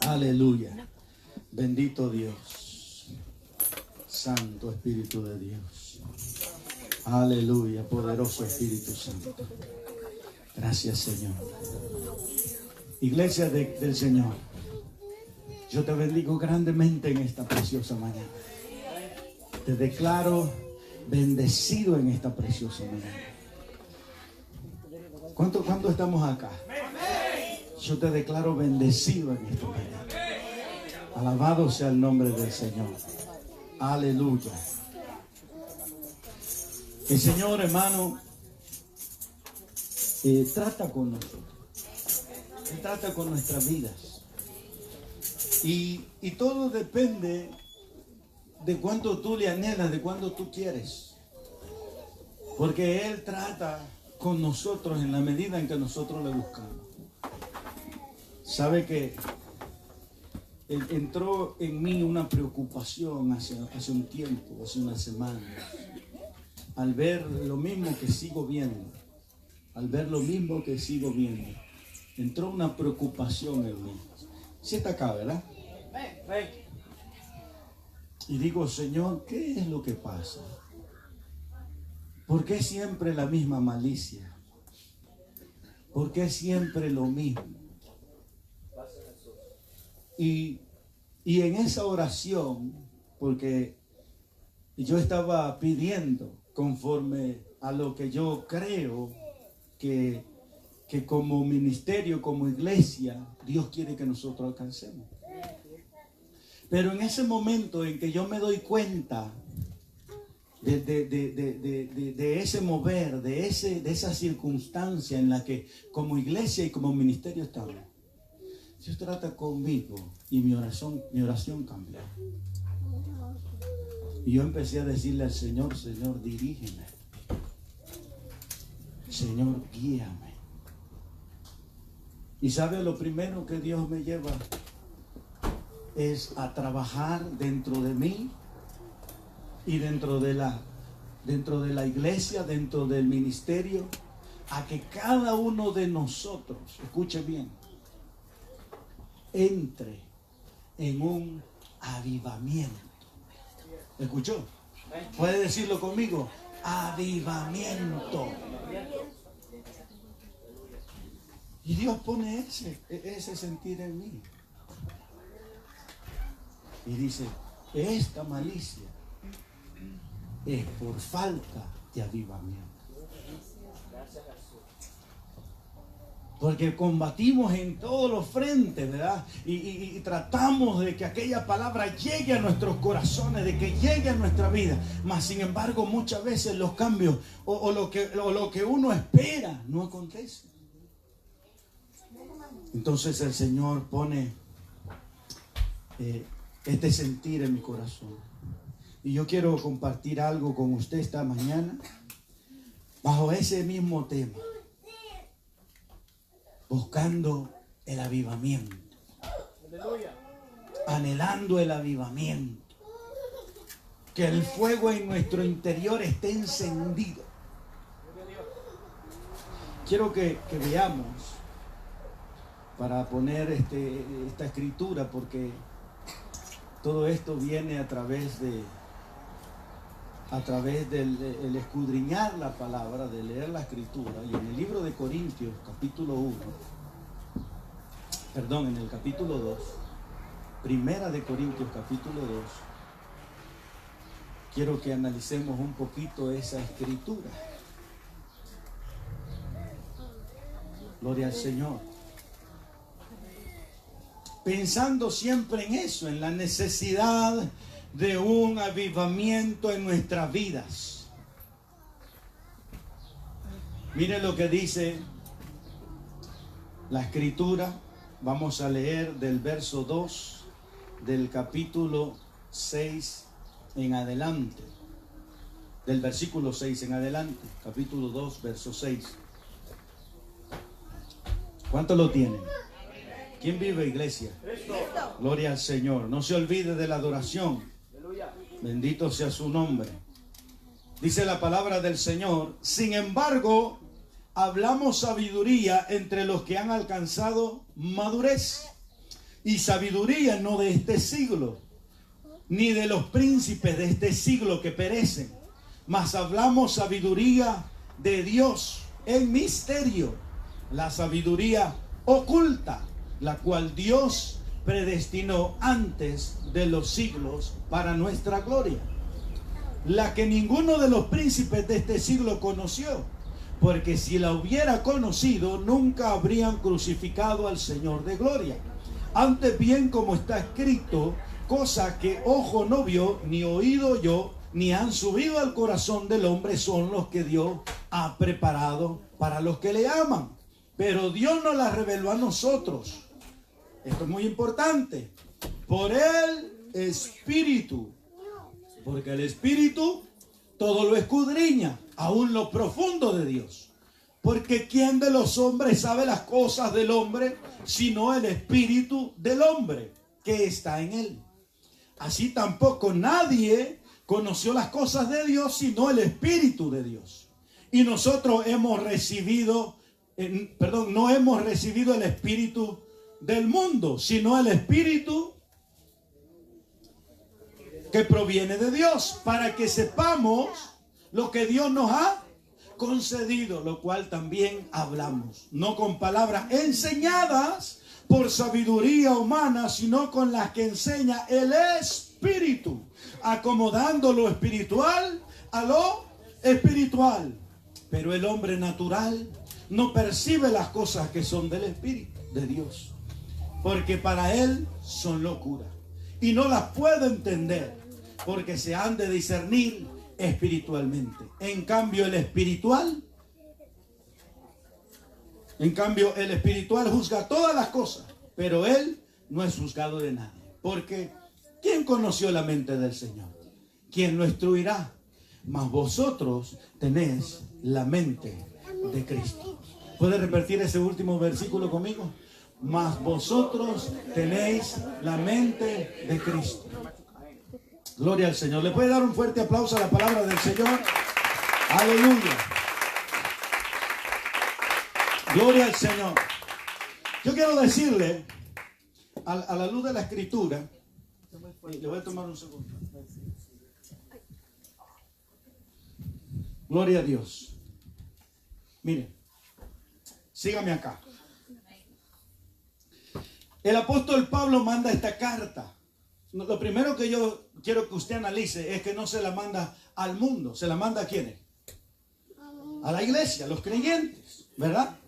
Aleluya. Bendito Dios. Santo Espíritu de Dios. Aleluya. Poderoso Espíritu Santo. Gracias, Señor. Iglesia del Señor, yo te bendigo grandemente en esta preciosa mañana. Te declaro bendecido en esta preciosa mañana. ¿Cuánto estamos acá? Yo te declaro bendecido en esta mañana. Alabado sea el nombre del Señor. Aleluya. El Señor, hermano, trata con nosotros. Él trata con nuestras vidas. Y todo depende de cuánto tú le anhelas, de cuánto tú quieres. Porque Él trata con nosotros en la medida en que nosotros le buscamos. Sabe que entró en mí una preocupación hace un tiempo, hace unas semanas, al ver lo mismo que sigo viendo. Entró una preocupación en mí. Sí está acá, ¿verdad? Y digo, Señor, ¿qué es lo que pasa? ¿Por qué siempre la misma malicia? ¿Por qué siempre lo mismo? Y en esa oración, porque yo estaba pidiendo conforme a lo que yo creo que como ministerio, como iglesia, Dios quiere que nosotros alcancemos. Pero en ese momento en que yo me doy cuenta de ese mover, de esa circunstancia en la que como iglesia y como ministerio estamos, Dios trata conmigo y mi oración cambió. Y yo empecé a decirle al Señor, Señor, dirígeme. Señor, guíame. Y sabe, lo primero que Dios me lleva es a trabajar dentro de mí y dentro de la iglesia, dentro del ministerio, a que cada uno de nosotros, escuche bien, entre en un avivamiento. ¿Escuchó? ¿Puede decirlo conmigo? Avivamiento. Y Dios pone ese sentir en mí. Y dice, esta malicia es por falta de avivamiento. Porque combatimos en todos los frentes, ¿verdad? Y tratamos de que aquella palabra llegue a nuestros corazones, de que llegue a nuestra vida. Mas sin embargo, muchas veces los cambios o lo que uno espera no acontece. Entonces el Señor pone este sentir en mi corazón. Y yo quiero compartir algo con usted esta mañana bajo ese mismo tema. Buscando el avivamiento. Anhelando el avivamiento. Que el fuego en nuestro interior esté encendido. Quiero que veamos, para poner esta escritura, porque todo esto viene a través del escudriñar la palabra, de leer la escritura. Y en el libro de Corintios, capítulo 1, en el capítulo 2, Primera de Corintios, capítulo 2, quiero que analicemos un poquito esa escritura. Gloria al Señor. Pensando siempre en eso, en la necesidad de un avivamiento en nuestras vidas. Miren lo que dice la escritura. Vamos a leer del verso 2 del capítulo 6 en adelante. Del versículo 6 en adelante. Capítulo 2, verso 6. ¿Cuántos lo tienen? ¿Quién vive, iglesia? Cristo. Gloria al Señor. No se olvide de la adoración. Aleluya. Bendito sea su nombre. Dice la palabra del Señor: sin embargo, hablamos sabiduría entre los que han alcanzado madurez, Y sabiduría no de este siglo, ni de los príncipes de este siglo que perecen, mas hablamos sabiduría de Dios en misterio, la sabiduría oculta, la cual Dios predestinó antes de los siglos para nuestra gloria, la que ninguno de los príncipes de este siglo conoció, porque si la hubiera conocido, nunca habrían crucificado al Señor de gloria. Antes bien, como está escrito, cosa que ojo no vio, ni oído oyó, ni han subido al corazón del hombre, son los que Dios ha preparado para los que le aman. Pero Dios nos las reveló a nosotros. Esto es muy importante. Por el Espíritu. Porque el Espíritu todo lo escudriña, aún lo profundo de Dios. Porque ¿quién de los hombres sabe las cosas del hombre, sino el Espíritu del hombre que está en él? Así tampoco nadie conoció las cosas de Dios, sino el Espíritu de Dios. Y nosotros hemos recibido, no hemos recibido el Espíritu del mundo, sino el Espíritu que proviene de Dios, para que sepamos lo que Dios nos ha concedido, lo cual también hablamos, no con palabras enseñadas por sabiduría humana, sino con las que enseña el Espíritu, acomodando lo espiritual a lo espiritual. Pero el hombre natural no percibe las cosas que son del Espíritu de Dios, porque para él son locura, y no las puede entender, porque se han de discernir espiritualmente. En cambio el espiritual juzga todas las cosas, pero él no es juzgado de nadie. Porque ¿quién conoció la mente del Señor? ¿Quién lo instruirá? Mas vosotros tenéis la mente de Cristo. ¿Puede repetir ese último versículo conmigo? Mas vosotros tenéis la mente de Cristo. Gloria al Señor. ¿Le puede dar un fuerte aplauso a la palabra del Señor? Aleluya. Gloria al Señor. Yo quiero decirle, a la luz de la Escritura, le voy a tomar un segundo. Gloria a Dios. Mire, sígame acá. El apóstol Pablo manda esta carta. Lo primero que yo quiero que usted analice es que no se la manda al mundo. ¿Se la manda a quiénes? A la iglesia, a los creyentes, ¿verdad?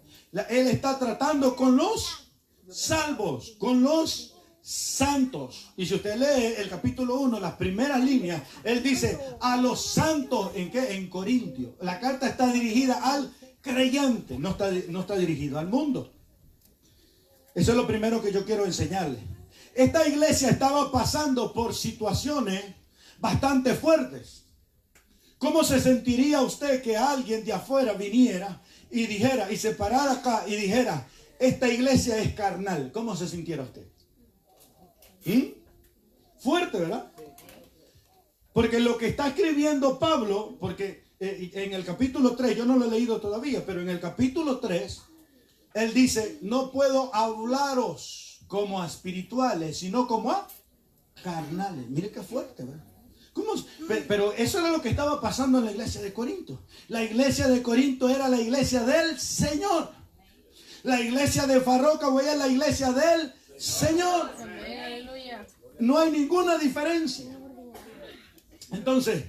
Él está tratando con los salvos, con los santos. Y si usted lee el capítulo 1, las primeras líneas, él dice a los santos. ¿En qué? En Corintio. La carta está dirigida al creyente, no está dirigido al mundo. Eso es lo primero que yo quiero enseñarle. Esta iglesia estaba pasando por situaciones bastante fuertes. ¿Cómo se sentiría usted que alguien de afuera viniera y dijera, y se parara acá y dijera, esta iglesia es carnal? ¿Cómo se sintiera usted? Fuerte, ¿verdad? Porque lo que está escribiendo Pablo, porque en el capítulo 3, yo no lo he leído todavía, pero en el capítulo 3, él dice, no puedo hablaros como a espirituales, sino como a carnales. Mire qué fuerte, ¿verdad? Pero eso era lo que estaba pasando en la iglesia de Corinto. La iglesia de Corinto era la iglesia del Señor. La iglesia de Farroca era la iglesia del Señor. No hay ninguna diferencia. Entonces,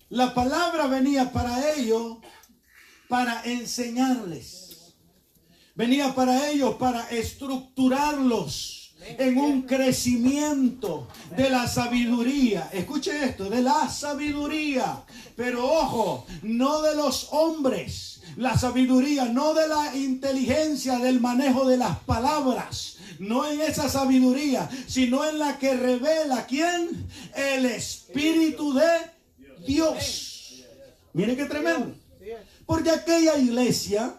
la palabra venía para ellos, para enseñarles. Venía para ellos, para estructurarlos en un crecimiento de la sabiduría. Escuche esto, de la sabiduría. Pero ojo, no de los hombres. La sabiduría, no de la inteligencia, del manejo de las palabras. No en esa sabiduría, sino en la que revela ¿quién? El Espíritu de Dios. Mire qué tremendo. Porque aquella iglesia,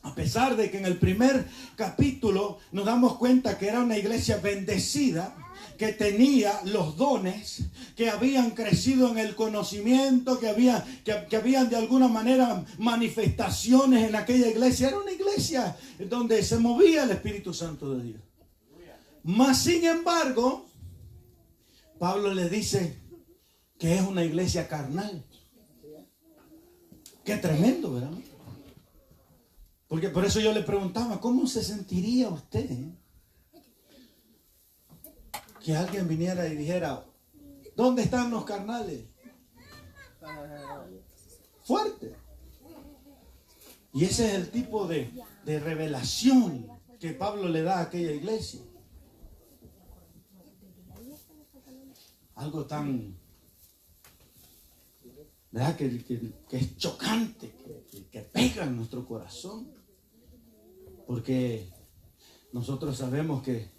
a pesar de que en el primer capítulo nos damos cuenta que era una iglesia bendecida, que tenía los dones, que habían crecido en el conocimiento, que habían de alguna manera manifestaciones en aquella iglesia. Era una iglesia donde se movía el Espíritu Santo de Dios. Mas sin embargo, Pablo le dice que es una iglesia carnal. Qué tremendo, ¿verdad? Porque por eso yo le preguntaba, ¿cómo se sentiría usted que alguien viniera y dijera, ¿dónde están los carnales? Fuerte. Y ese es el tipo de revelación que Pablo le da a aquella iglesia. Algo tan, ¿verdad? Que es chocante, que pega en nuestro corazón. Porque nosotros sabemos que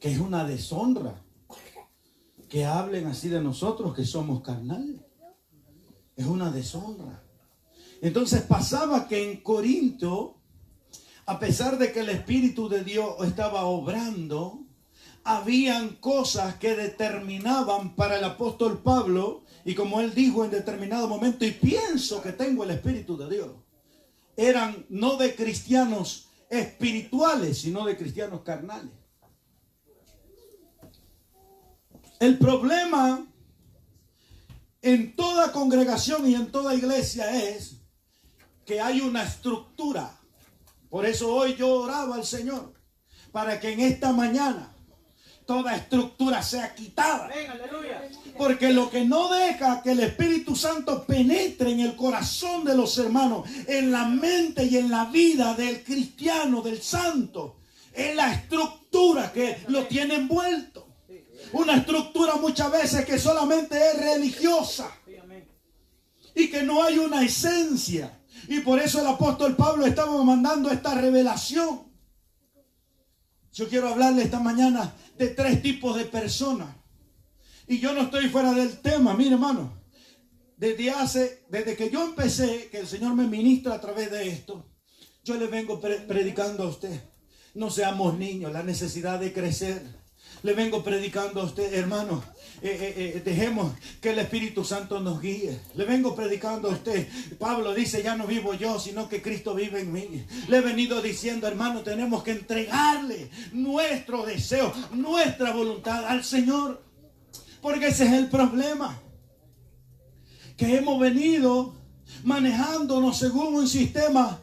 es una deshonra que hablen así de nosotros, que somos carnales. Es una deshonra. Entonces pasaba que en Corinto, a pesar de que el Espíritu de Dios estaba obrando, habían cosas que determinaban para el apóstol Pablo, y como él dijo en determinado momento, y pienso que tengo el Espíritu de Dios, eran no de cristianos espirituales, sino de cristianos carnales. El problema en toda congregación y en toda iglesia es que hay una estructura. Por eso hoy yo oraba al Señor para que en esta mañana toda estructura sea quitada. Porque lo que no deja que el Espíritu Santo penetre en el corazón de los hermanos, en la mente y en la vida del cristiano, del santo, es la estructura que lo tiene envuelto. Una estructura muchas veces que solamente es religiosa y que no hay una esencia. Y por eso el apóstol Pablo estaba mandando esta revelación. Yo quiero hablarle esta mañana de 3 tipos de personas. Y yo no estoy fuera del tema, mire hermano. Desde que yo empecé, que el Señor me ministra a través de esto, yo le vengo predicando a usted. No seamos niños, la necesidad de crecer. Le vengo predicando a usted, hermano, dejemos que el Espíritu Santo nos guíe. Le vengo predicando a usted. Pablo dice, ya no vivo yo, sino que Cristo vive en mí. Le he venido diciendo, hermano, tenemos que entregarle nuestro deseo, nuestra voluntad al Señor. Porque ese es el problema. Que hemos venido manejándonos según un sistema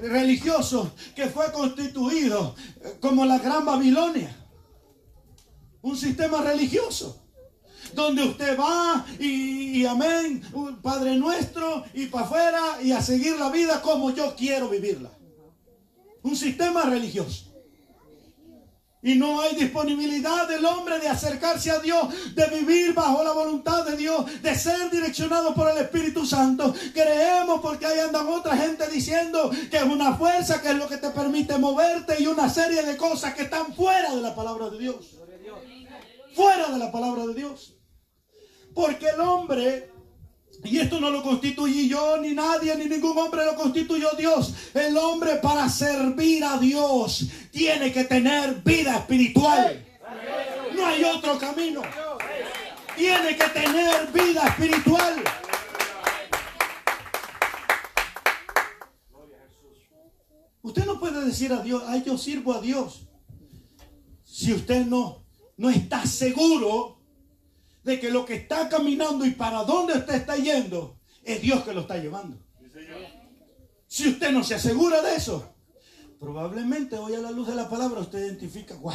religioso que fue constituido como la Gran Babilonia. Un sistema religioso donde usted va y amén, Padre Nuestro, y para afuera y a seguir la vida como yo quiero vivirla. Un sistema religioso. Y no hay disponibilidad del hombre de acercarse a Dios, de vivir bajo la voluntad de Dios, de ser direccionado por el Espíritu Santo. Creemos porque ahí andan otra gente diciendo que es una fuerza, que es lo que te permite moverte, y una serie de cosas que están fuera de la palabra de Dios. Fuera de la palabra de Dios. Porque el hombre, y esto no lo constituí yo, ni nadie, ni ningún hombre lo constituyó Dios. El hombre, para servir a Dios, tiene que tener vida espiritual. No hay otro camino. Tiene que tener vida espiritual. Usted no puede decir a Dios, ay, yo sirvo a Dios, si usted no está seguro de que lo que está caminando y para dónde usted está yendo es Dios que lo está llevando. Si usted no se asegura de eso, probablemente hoy a la luz de la palabra usted identifica, wow,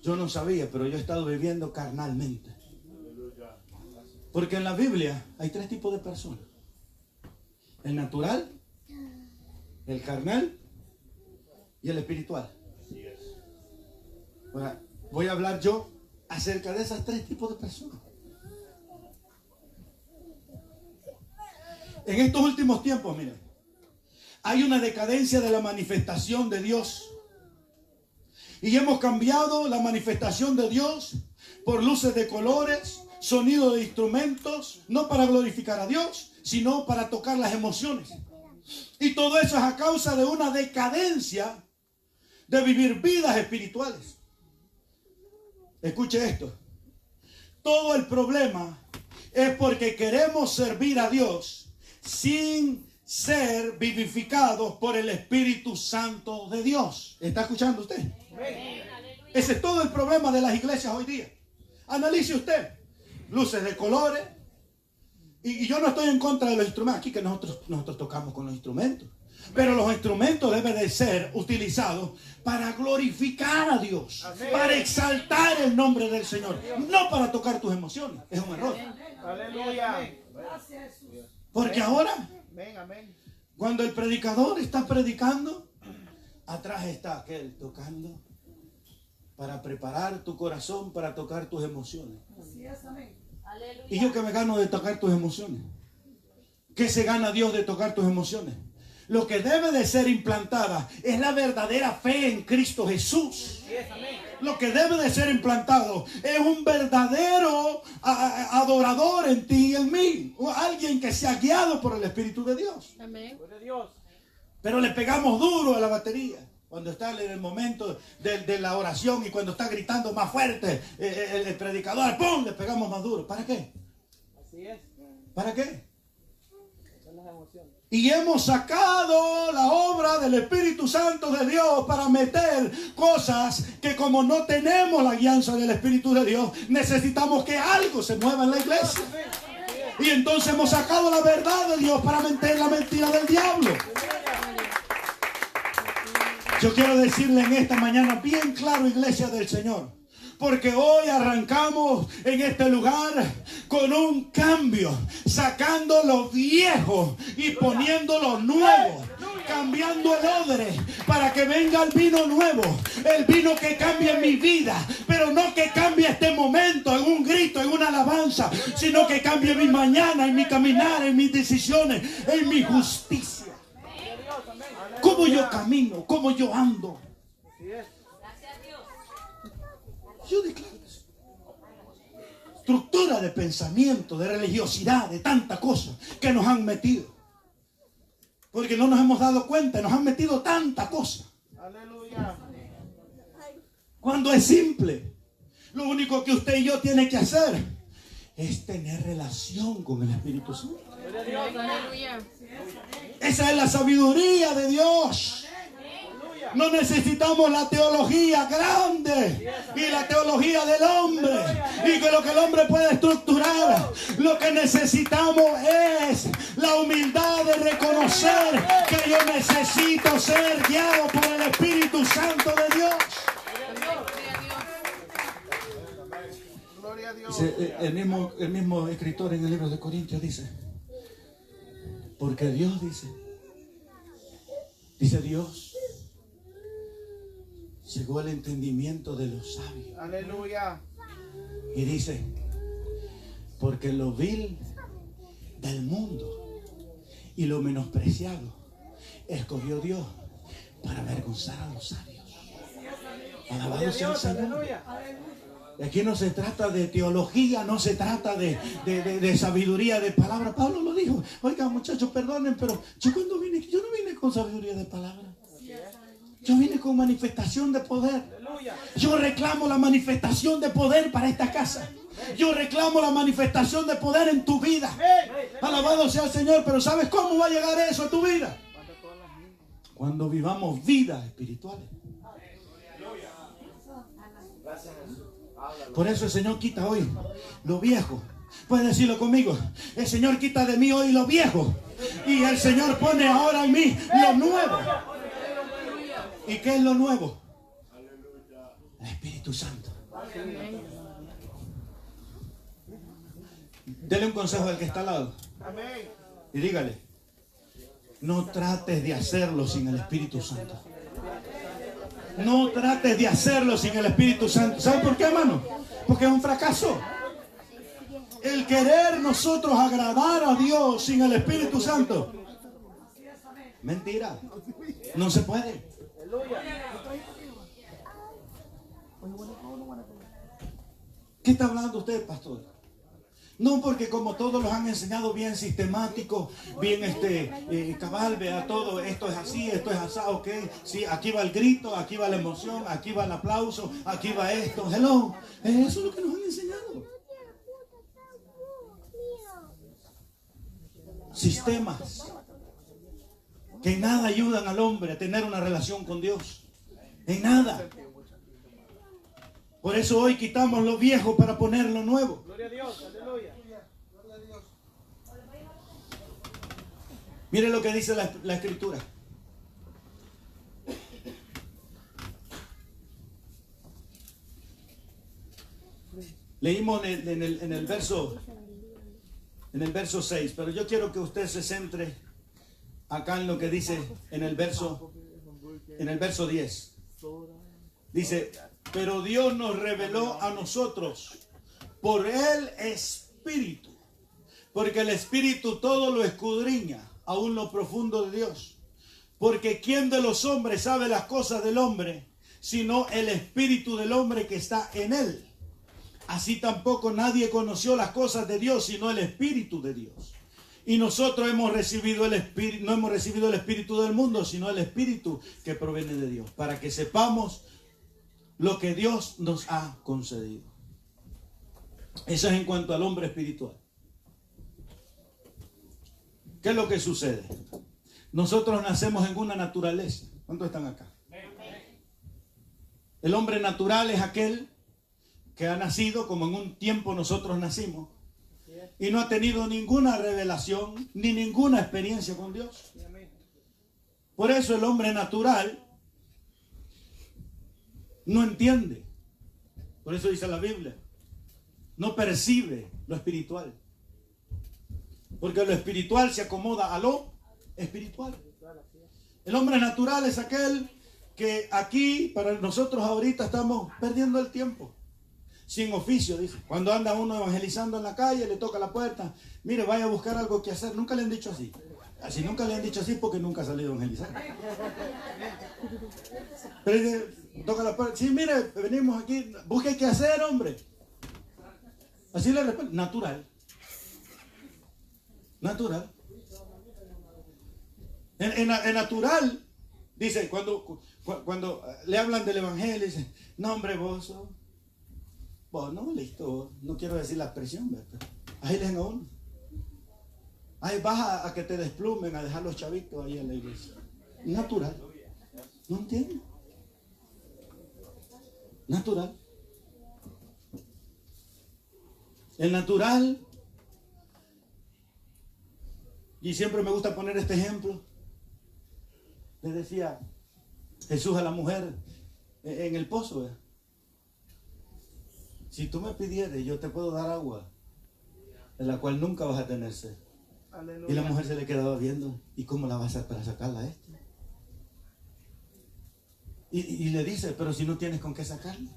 yo no sabía, pero yo he estado viviendo carnalmente. Porque en la Biblia hay 3 tipos de personas: el natural, el carnal y el espiritual. Ahora, voy a hablar yo acerca de esos 3 tipos de personas. En estos últimos tiempos, miren, hay una decadencia de la manifestación de Dios. Y hemos cambiado la manifestación de Dios por luces de colores, sonido de instrumentos, no para glorificar a Dios, sino para tocar las emociones. Y todo eso es a causa de una decadencia de vivir vidas espirituales. Escuche esto. Todo el problema es porque queremos servir a Dios sin ser vivificados por el Espíritu Santo de Dios. ¿Está escuchando usted? Ese es todo el problema de las iglesias hoy día. Analice usted. Luces de colores. Y yo no estoy en contra de los instrumentos. Aquí que nosotros tocamos con los instrumentos. Pero los instrumentos deben de ser utilizados para glorificar a Dios. Amén. Para exaltar el nombre del Señor. No para tocar tus emociones. Es un error. Aleluya. Porque ahora, cuando el predicador está predicando, atrás está aquel tocando para preparar tu corazón, para tocar tus emociones. Así es, amén. ¿Y yo qué me gano de tocar tus emociones? ¿Qué se gana Dios de tocar tus emociones? Lo que debe de ser implantada es la verdadera fe en Cristo Jesús. Lo que debe de ser implantado es un verdadero adorador en ti y en mí. O alguien que sea guiado por el Espíritu de Dios. Amén. Pero le pegamos duro a la batería. Cuando está en el momento de la oración y cuando está gritando más fuerte el predicador, ¡pum!, le pegamos más duro. ¿Para qué? Así es. ¿Para qué? Son las emociones. Y hemos sacado la obra del Espíritu Santo de Dios para meter cosas que, como no tenemos la guianza del Espíritu de Dios, necesitamos que algo se mueva en la iglesia. Y entonces hemos sacado la verdad de Dios para meter la mentira del diablo. Yo quiero decirle en esta mañana bien claro, iglesia del Señor, porque hoy arrancamos en este lugar con un cambio, sacando lo viejo y poniendo lo nuevo, cambiando el odre para que venga el vino nuevo, el vino que cambie mi vida, pero no que cambie este momento en un grito, en una alabanza, sino que cambie mi mañana, en mi caminar, en mis decisiones, en mi justicia. Cómo yo camino, cómo yo ando. Yo declaro eso. Estructura de pensamiento, de religiosidad, de tanta cosa que nos han metido. Porque no nos hemos dado cuenta, nos han metido tanta cosa. Aleluya. Cuando es simple, lo único que usted y yo tiene que hacer es tener relación con el Espíritu Santo. Aleluya. Esa es la sabiduría de Dios. No necesitamos la teología grande y la teología del hombre y que lo que el hombre puede estructurar. Lo que necesitamos es la humildad de reconocer que yo necesito ser guiado por el Espíritu Santo de Dios. Gloria a Dios. Dice, el mismo escritor en el libro de Corintios dice, porque Dios dice Dios, llegó el entendimiento de los sabios. Aleluya. Y dice, porque lo vil del mundo y lo menospreciado escogió Dios para avergonzar a los sabios. Alabado sea el Señor. Aquí no se trata de teología, no se trata de sabiduría de palabra. Pablo lo dijo. Oiga, muchachos, perdonen, pero yo no vine con sabiduría de palabra. Yo vine con manifestación de poder. Yo reclamo la manifestación de poder para esta casa. Yo reclamo la manifestación de poder en tu vida. Alabado sea el Señor. Pero ¿sabes cómo va a llegar eso a tu vida? Cuando vivamos vidas espirituales. Por eso el Señor quita hoy lo viejo. Puedes decirlo conmigo. El Señor quita de mí hoy lo viejo. Y el Señor pone ahora en mí lo nuevo. ¿Y qué es lo nuevo? El Espíritu Santo. Dele un consejo al que está al lado. Y dígale, no trates de hacerlo sin el Espíritu Santo. No trates de hacerlo sin el Espíritu Santo. ¿Sabe por qué, hermano? Porque es un fracaso. El querer nosotros agradar a Dios sin el Espíritu Santo. Mentira. No se puede. ¿Qué está hablando usted, pastor? No, porque como todos los han enseñado bien sistemático, bien cabal, vea todo, esto es así, esto es así, ok, sí, aquí va el grito, aquí va la emoción, aquí va el aplauso, aquí va esto, hello, eso es lo que nos han enseñado. Sistemas. que en nada ayudan al hombre a tener una relación con Dios. En nada. Por eso hoy quitamos lo viejo para poner lo nuevo. Gloria a Dios, aleluya. Mire lo que dice la Escritura. Leímos en el verso 6, pero yo quiero que usted se centre acá en lo que dice en el verso 10. Dice, pero Dios nos reveló a nosotros por el Espíritu, porque el Espíritu todo lo escudriña, aún lo profundo de Dios. Porque ¿quién de los hombres sabe las cosas del hombre, sino el Espíritu del hombre que está en él? Así tampoco nadie conoció las cosas de Dios, sino el Espíritu de Dios. Y nosotros hemos recibido el Espíritu, no hemos recibido el Espíritu del mundo, sino el Espíritu que proviene de Dios, para que sepamos lo que Dios nos ha concedido. Eso es en cuanto al hombre espiritual. ¿Qué es lo que sucede? Nosotros nacemos en una naturaleza. ¿Cuántos están acá? El hombre natural es aquel que ha nacido como en un tiempo nosotros nacimos y no ha tenido ninguna revelación ni ninguna experiencia con Dios. Por eso el hombre natural no entiende. Por eso dice la Biblia, no percibe lo espiritual. Porque lo espiritual se acomoda a lo espiritual. El hombre natural es aquel que aquí, para nosotros ahorita, estamos perdiendo el tiempo. Sin oficio, dice. Cuando anda uno evangelizando en la calle, le toca la puerta. Mire, vaya a buscar algo que hacer. Nunca le han dicho así. Así nunca le han dicho así porque nunca ha salido a evangelizar. Pero dice, toca la puerta. Sí, mire, venimos aquí. Busque qué hacer, hombre. Así le responde. Natural. Natural. En natural, dice, cuando le hablan del evangelio, dice, no, hombre, vos no, listo, no quiero decir la expresión, ¿verdad? Ahí le dicen a uno. Ahí vas a que te desplumen, a dejar los chavitos ahí en la iglesia. Natural. No entiendo. Natural. El natural, y siempre me gusta poner este ejemplo, le decía Jesús a la mujer en el pozo, ¿verdad? Si tú me pidieres, yo te puedo dar agua, de la cual nunca vas a tener sed. Aleluya. Y la mujer se le quedaba viendo, ¿y cómo la vas a hacer para sacarla a esto? Y le dice, pero si no tienes con qué sacarla.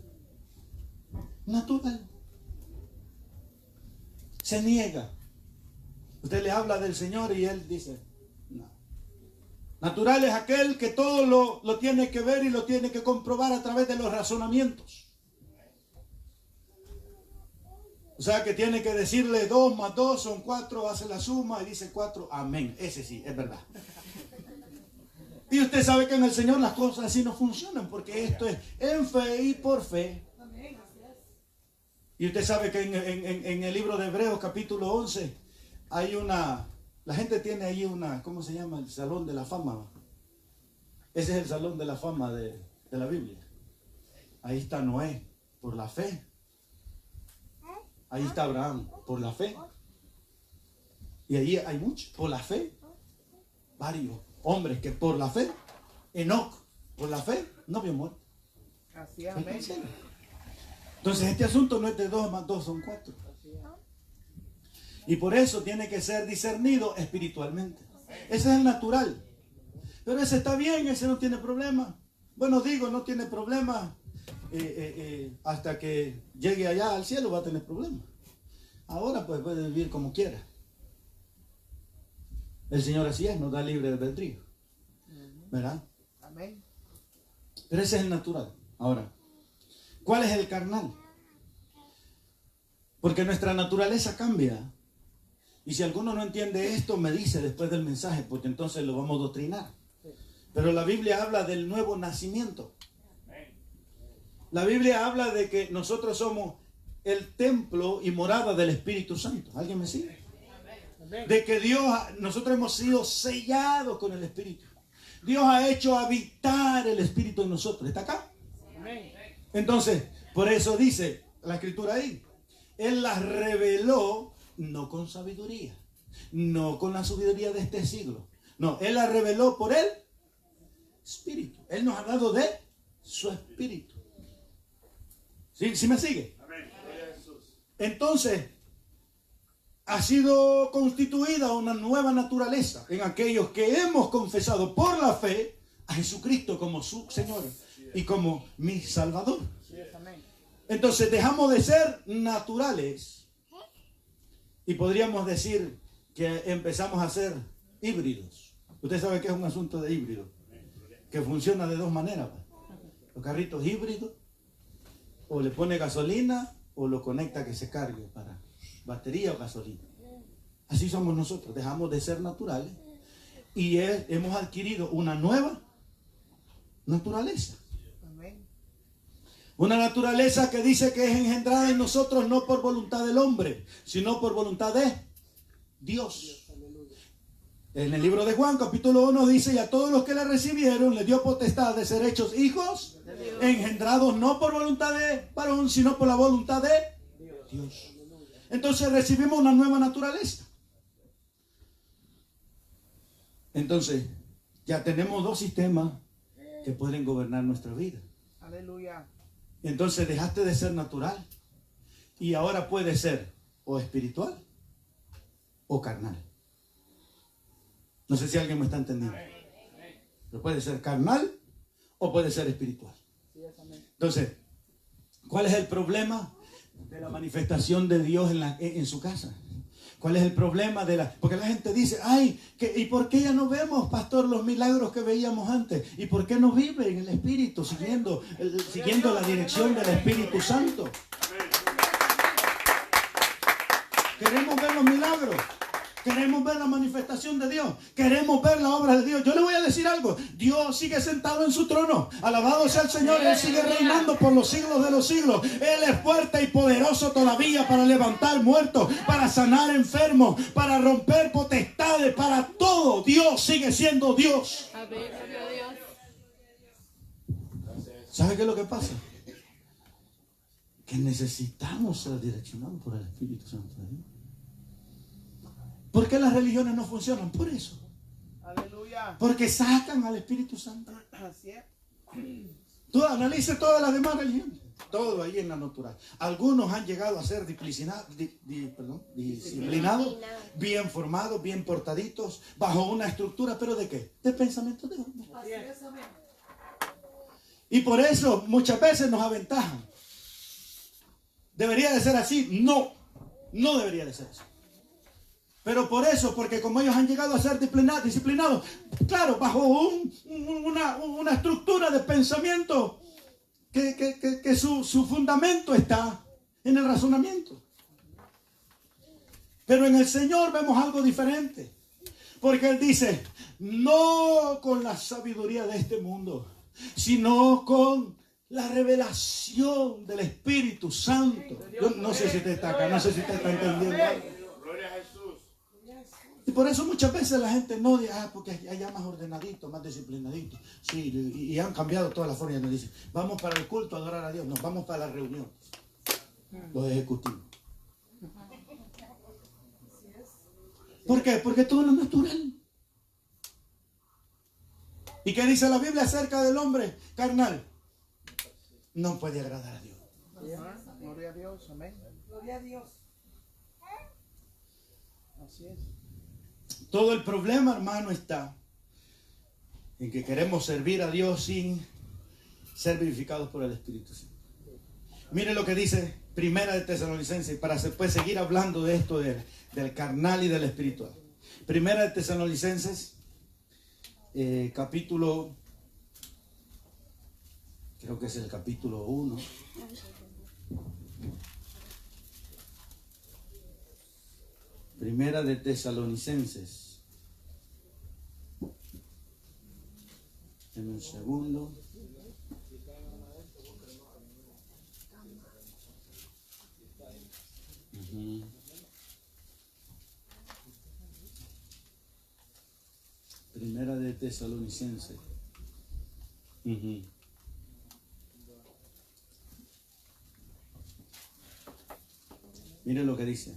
Natural. Se niega. Usted le habla del Señor y él dice, no. Natural es aquel que todo lo tiene que ver y lo tiene que comprobar a través de los razonamientos. O sea que tiene que decirle 2 más 2 son 4, hace la suma y dice 4, amén. Ese sí, es verdad. Y usted sabe que en el Señor las cosas así no funcionan, porque esto es en fe y por fe. Y usted sabe que en el libro de Hebreos capítulo 11 hay la gente tiene ahí ¿cómo se llama? El salón de la fama. Ese es el salón de la fama de la Biblia. Ahí está Noé, por la fe. Ahí está Abraham, por la fe. Y ahí hay muchos, por la fe. Varios hombres que por la fe. Enoc, por la fe, no vio muerte. Así es, amén. Entonces este asunto no es de 2 más 2 son 4. Y por eso tiene que ser discernido espiritualmente. Ese es el natural. Pero ese está bien, ese no tiene problema. Bueno, digo, no tiene problema. Hasta que llegue allá al cielo va a tener problemas. Ahora pues puede vivir como quiera. El Señor así es, nos da libre albedrío, ¿verdad? Amén. Pero ese es el natural. Ahora, ¿cuál es el carnal? Porque nuestra naturaleza cambia. Y si alguno no entiende esto, me dice después del mensaje, porque entonces lo vamos a doctrinar. Pero la Biblia habla del nuevo nacimiento. La Biblia habla de que nosotros somos el templo y morada del Espíritu Santo. ¿Alguien me sigue? De que nosotros hemos sido sellados con el Espíritu. Dios ha hecho habitar el Espíritu en nosotros. ¿Está acá? Amén. Entonces, por eso dice la escritura ahí. Él las reveló no con sabiduría, no con la sabiduría de este siglo. No, Él las reveló por el Espíritu. Él nos ha dado de su Espíritu. ¿Sí me sigue? Entonces, ha sido constituida una nueva naturaleza en aquellos que hemos confesado por la fe a Jesucristo como su Señor y como mi Salvador. Entonces dejamos de ser naturales y podríamos decir que empezamos a ser híbridos. Usted sabe que es un asunto de híbrido, que funciona de dos maneras. Los carritos híbridos, o le pone gasolina o lo conecta que se cargue para batería o gasolina. Así somos nosotros, dejamos de ser naturales y hemos adquirido una nueva naturaleza. Una naturaleza que dice que es engendrada en nosotros no por voluntad del hombre, sino por voluntad de Dios. En el libro de Juan, capítulo 1, dice: y a todos los que le recibieron, le dio potestad de ser hechos hijos, engendrados no por voluntad de varón, sino por la voluntad de Dios. Entonces recibimos una nueva naturaleza. Entonces, ya tenemos dos sistemas que pueden gobernar nuestra vida. Aleluya. Entonces dejaste de ser natural y ahora puede ser o espiritual o carnal. No sé si alguien me está entendiendo. Pero puede ser carnal o puede ser espiritual. Entonces, ¿cuál es el problema de la manifestación de Dios en su casa? ¿Cuál es el problema porque la gente dice: ay, ¿y por qué ya no vemos, pastor, los milagros que veíamos antes? ¿Y por qué no vive en el Espíritu siguiendo la dirección del Espíritu Santo? Queremos ver los milagros. Queremos ver la manifestación de Dios. Queremos ver la obra de Dios. Yo le voy a decir algo. Dios sigue sentado en su trono. Alabado sea el Señor. Él sigue reinando por los siglos de los siglos. Él es fuerte y poderoso todavía para levantar muertos, para sanar enfermos, para romper potestades, para todo. Dios sigue siendo Dios. ¿Sabe qué es lo que pasa? Que necesitamos ser direccionados por el Espíritu Santo de Dios. ¿Por qué las religiones no funcionan? Por eso. Aleluya. Porque sacan al Espíritu Santo. Así es. Tú analice todas las demás religiones. Todo ahí en la natural. Algunos han llegado a ser disciplinados, bien formados, bien portaditos, bajo una estructura, ¿pero de qué? De pensamiento de hombre. Y por eso muchas veces nos aventajan. ¿Debería de ser así? No, no debería de ser así. Pero por eso, porque como ellos han llegado a ser disciplinados, claro, bajo una estructura de pensamiento que su fundamento está en el razonamiento. Pero en el Señor vemos algo diferente. Porque Él dice: no con la sabiduría de este mundo, sino con la revelación del Espíritu Santo. Yo no sé si usted está acá, no sé si usted está entendiendo algo. Y por eso muchas veces la gente no dice: porque allá más ordenadito, más disciplinadito. Sí, y han cambiado todas las formas. Nos dicen: vamos para el culto a adorar a Dios. No, vamos para la reunión. Los ejecutivos. ¿Por qué? Porque todo lo natural. ¿Y qué dice la Biblia acerca del hombre carnal? No puede agradar a Dios. Gloria a Dios, amén. Gloria a Dios. Así es. Todo el problema, hermano, está en que queremos servir a Dios sin ser vivificados por el Espíritu Santo. Mire lo que dice Primera de Tesalonicenses, para después seguir hablando de esto del carnal y del espiritual. Primera de Tesalonicenses, capítulo, creo que es el capítulo 1. Primera de Tesalonicenses. En un segundo. Primera de Tesalonicenses. Mire lo que dice.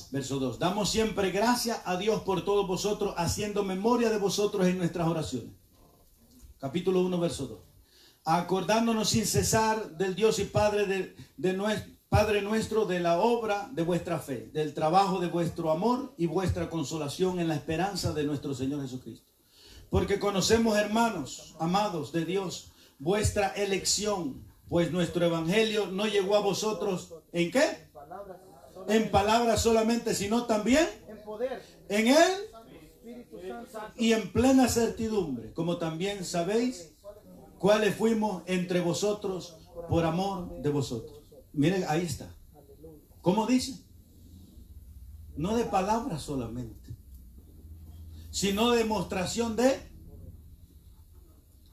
Verso 2. Damos siempre gracias a Dios por todos vosotros, haciendo memoria de vosotros en nuestras oraciones. Capítulo 1, verso 2. Acordándonos sin cesar del Dios y Padre Padre nuestro, de la obra de vuestra fe, del trabajo de vuestro amor y vuestra consolación en la esperanza de nuestro Señor Jesucristo. Porque conocemos, hermanos, amados de Dios, vuestra elección, pues nuestro evangelio no llegó a vosotros, ¿en qué? En palabras solamente, sino también En poder. en Él Espíritu Santo. y en plena certidumbre, como también sabéis cuáles fuimos entre vosotros por amor de vosotros. Miren, ahí está. ¿Cómo dice? No de palabras solamente, sino demostración de.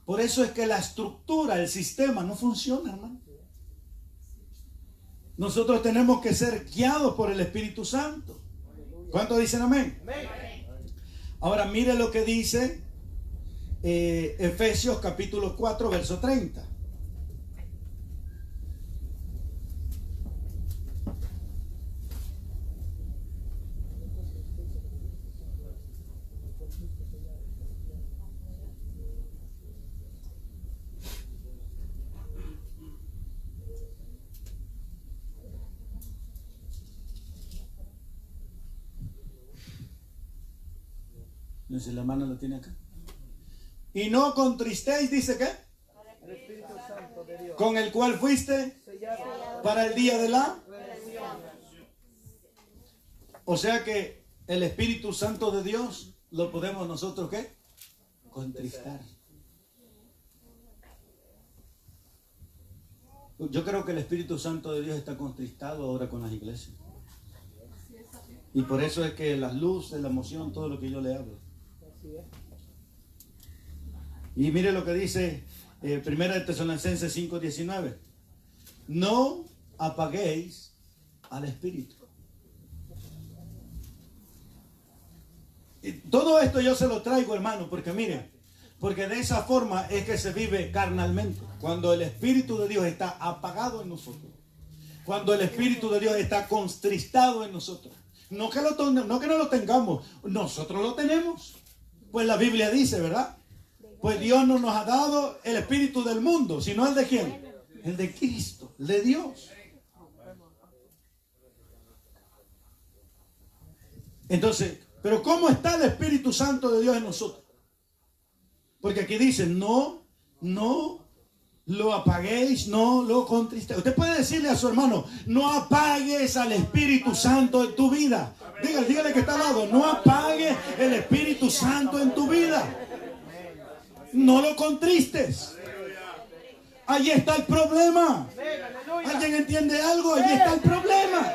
Por eso es que la estructura, el sistema no funciona, hermano. Nosotros tenemos que ser guiados por el Espíritu Santo. ¿Cuántos dicen amén? Ahora mire lo que dice Efesios capítulo 4, verso 30. No sé si la mano la tiene acá. Y no contristéis, dice que, El Espíritu Santo de Dios. con el cual fuiste Sellado. para el día de la. Redención. O sea que el Espíritu Santo de Dios lo podemos nosotros ¿qué? Contristar. Yo creo que el Espíritu Santo de Dios está contristado ahora con las iglesias. Y por eso es que las luces, la emoción, todo lo que yo le hablo. Así es. Y mire lo que dice 1 Tesalonicenses 5:19. No apaguéis al Espíritu. Y todo esto yo se lo traigo, hermano, porque mire, porque de esa forma es que se vive carnalmente. Cuando el Espíritu de Dios está apagado en nosotros. Cuando el Espíritu de Dios está contristado en nosotros. No que no lo tengamos, nosotros lo tenemos. Pues la Biblia dice, ¿verdad? Pues Dios no nos ha dado el espíritu del mundo, sino el de ¿quién? El de Cristo, el de Dios. Entonces, pero ¿cómo está el Espíritu Santo de Dios en nosotros? Porque aquí dice, no lo apaguéis, no lo contristéis. Usted puede decirle a su hermano, no apagues al Espíritu Santo en tu vida. Dígale que está al lado, no apagues el Espíritu Santo en tu vida. No lo contristes. Allí está el problema. ¿Alguien entiende algo? Allí está el problema.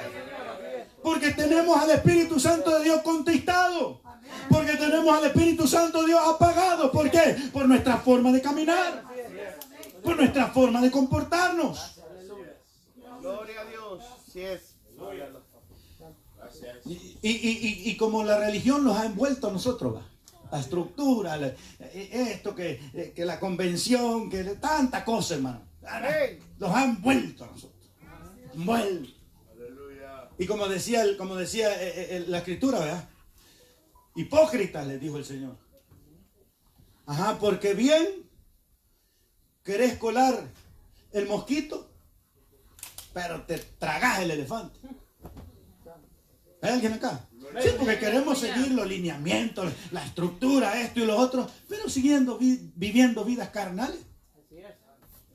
Porque tenemos al Espíritu Santo de Dios contristado. Porque tenemos al Espíritu Santo de Dios apagado. ¿Por qué? Por nuestra forma de caminar. Por nuestra forma de comportarnos. Gloria a Dios. Así es. Y como la religión nos ha envuelto a nosotros, ¿va? La estructura, esto, que la convención, que tanta cosa, hermano. Los ha envuelto a nosotros. Envuelto. Y como decía la escritura, ¿verdad? Hipócritas, les dijo el Señor. Ajá, porque bien querés colar el mosquito, pero te tragás el elefante. ¿Hay alguien acá? Sí, porque queremos seguir los lineamientos, la estructura, esto y lo otro, pero viviendo vidas carnales,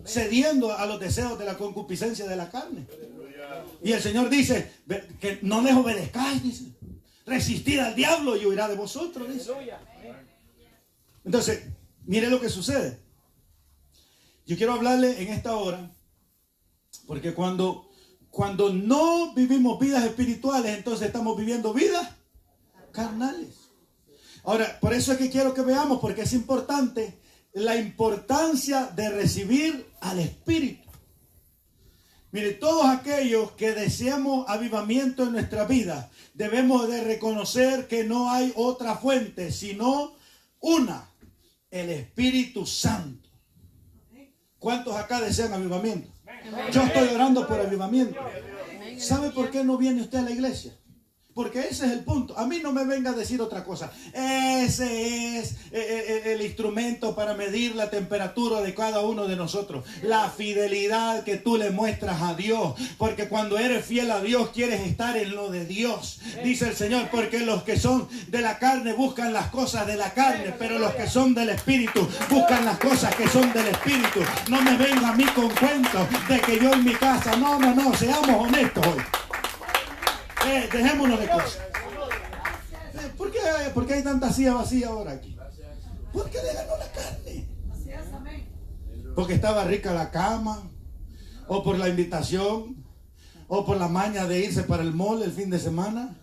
cediendo a los deseos de la concupiscencia de la carne. Y el Señor dice que no les obedezcáis, dice. Resistid al diablo y huirá de vosotros, dice. Entonces, mire lo que sucede. Yo quiero hablarle en esta hora, porque cuando no vivimos vidas espirituales, entonces estamos viviendo vidas carnales. Ahora, por eso es que quiero que veamos, porque es importante la importancia de recibir al Espíritu. Mire, todos aquellos que deseamos avivamiento en nuestra vida, debemos de reconocer que no hay otra fuente, sino Una, el Espíritu Santo. ¿Cuántos acá desean avivamiento? Yo estoy orando por avivamiento. ¿Sabe por qué no viene usted a la iglesia? Porque ese es el punto. A mí no me venga a decir otra cosa. Ese es el instrumento para medir la temperatura de cada uno de nosotros. La fidelidad que tú le muestras a Dios. Porque cuando eres fiel a Dios, quieres estar en lo de Dios. Dice el Señor, porque los que son de la carne buscan las cosas de la carne, pero los que son del Espíritu buscan las cosas que son del Espíritu. No me venga a mí con cuentos de que yo en mi casa. No, seamos honestos hoy. Dejémonos de cosas. ¿Por qué hay tanta silla vacía ahora aquí? ¿Por qué le ganó la carne? Porque estaba rica la cama, o por la invitación, o por la maña de irse para el mall el fin de semana,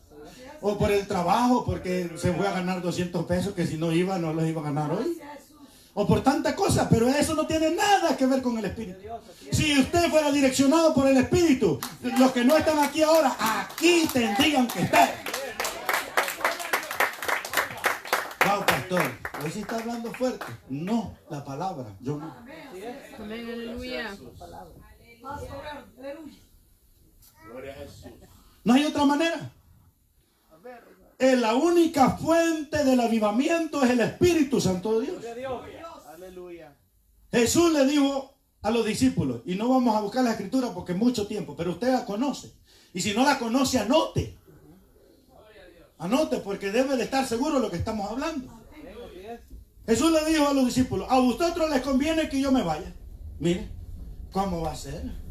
o por el trabajo, porque se fue a ganar 200 pesos que si no iba, no los iba a ganar hoy. O por tantas cosas, pero eso no tiene nada que ver con el Espíritu. Si usted fuera direccionado por el Espíritu, los que no están aquí ahora, aquí tendrían que estar. Wow, pastor, hoy sí está hablando fuerte. No, la palabra, yo no. Amén, aleluya. No hay otra manera. La única fuente del avivamiento es el Espíritu Santo de Dios. Aleluya. Jesús le dijo a los discípulos, y no vamos a buscar la escritura porque es mucho tiempo, pero usted la conoce. Y si no la conoce, anote. Anote, porque debe de estar seguro de lo que estamos hablando. Jesús le dijo a los discípulos, a vosotros les conviene que yo me vaya. Mire, ¿cómo va a ser?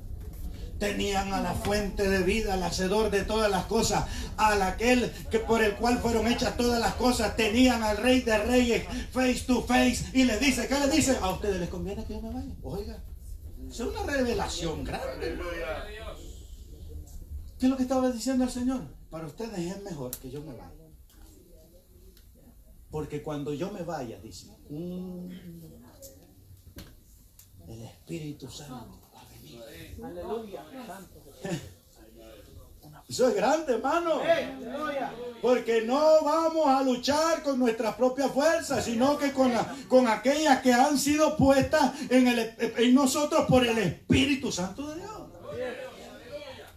Tenían a la fuente de vida, al hacedor de todas las cosas, al aquel que por el cual fueron hechas todas las cosas. Tenían al Rey de Reyes face to face y les dice, ¿qué les dice? A ustedes les conviene que yo me vaya. Oiga, es una revelación grande. ¿Qué es lo que estaba diciendo el Señor? Para ustedes es mejor que yo me vaya. Porque cuando yo me vaya, dice, el Espíritu Santo va a venir. Aleluya. Santo. Eso es grande, hermano. Porque no vamos a luchar con nuestras propias fuerzas, sino que con aquellas que han sido puestas en nosotros por el Espíritu Santo de Dios.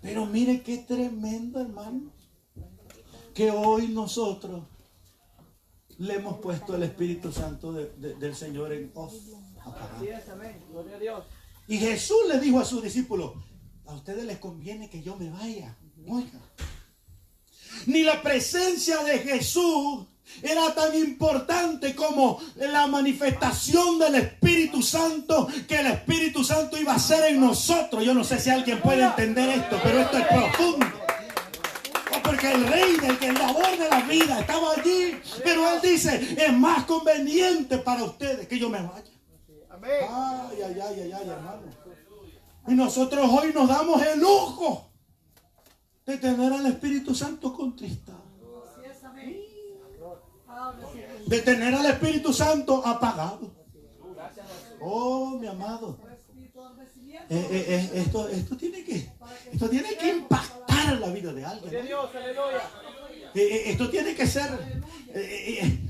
Pero mire qué tremendo, hermano, que hoy nosotros le hemos puesto el Espíritu Santo del Señor en off. Así es, amén. Gloria a Dios. Y Jesús le dijo a sus discípulos, a ustedes les conviene que yo me vaya. Oiga, ni la presencia de Jesús era tan importante como la manifestación del Espíritu Santo, que el Espíritu Santo iba a ser en nosotros. Yo no sé si alguien puede entender esto, pero esto es profundo. Porque el Rey del que el labor de la vida estaba allí, pero Él dice, es más conveniente para ustedes que yo me vaya. Amén. Ay, hermano. Y nosotros hoy nos damos el lujo de tener al Espíritu Santo contristado. De tener al Espíritu Santo apagado. Oh, mi amado. Esto tiene que impactar la vida de alguien. Esto tiene que ser.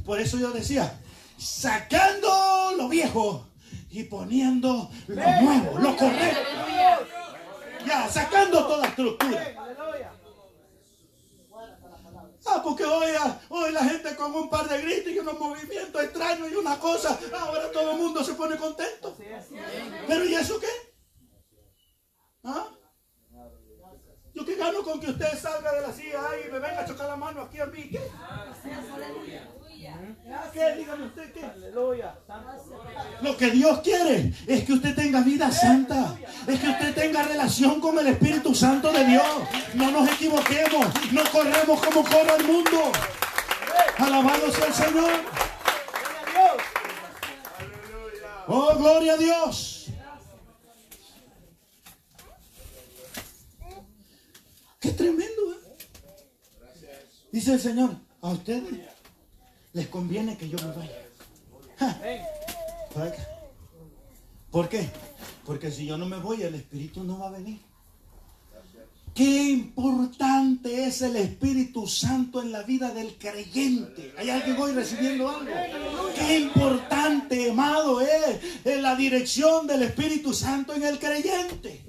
Por eso yo decía, sacando lo viejo y poniendo lo nuevo, lo correcto. Ya, sacando toda estructura. Porque hoy la gente con un par de gritos y unos movimientos extraños y una cosa, ahora todo el mundo se pone contento. Pero ¿y eso qué? Yo qué gano con que usted salga de la silla y me venga a chocar la mano aquí a mí. ¿Qué? ¿Qué? Dígame usted qué. Lo que Dios quiere es que usted tenga vida santa, es que usted tenga relación con el Espíritu Santo de Dios. No nos equivoquemos, no corremos como corre el mundo. Alabado sea el Señor. Oh, gloria a Dios. Qué tremendo, ¿eh? Dice el Señor, a ustedes les conviene que yo me vaya. ¿Por qué? Porque si yo no me voy, el Espíritu no va a venir. Qué importante es el Espíritu Santo en la vida del creyente. ¿Hay alguien hoy recibiendo algo? Qué importante, amado, es la dirección del Espíritu Santo en el creyente.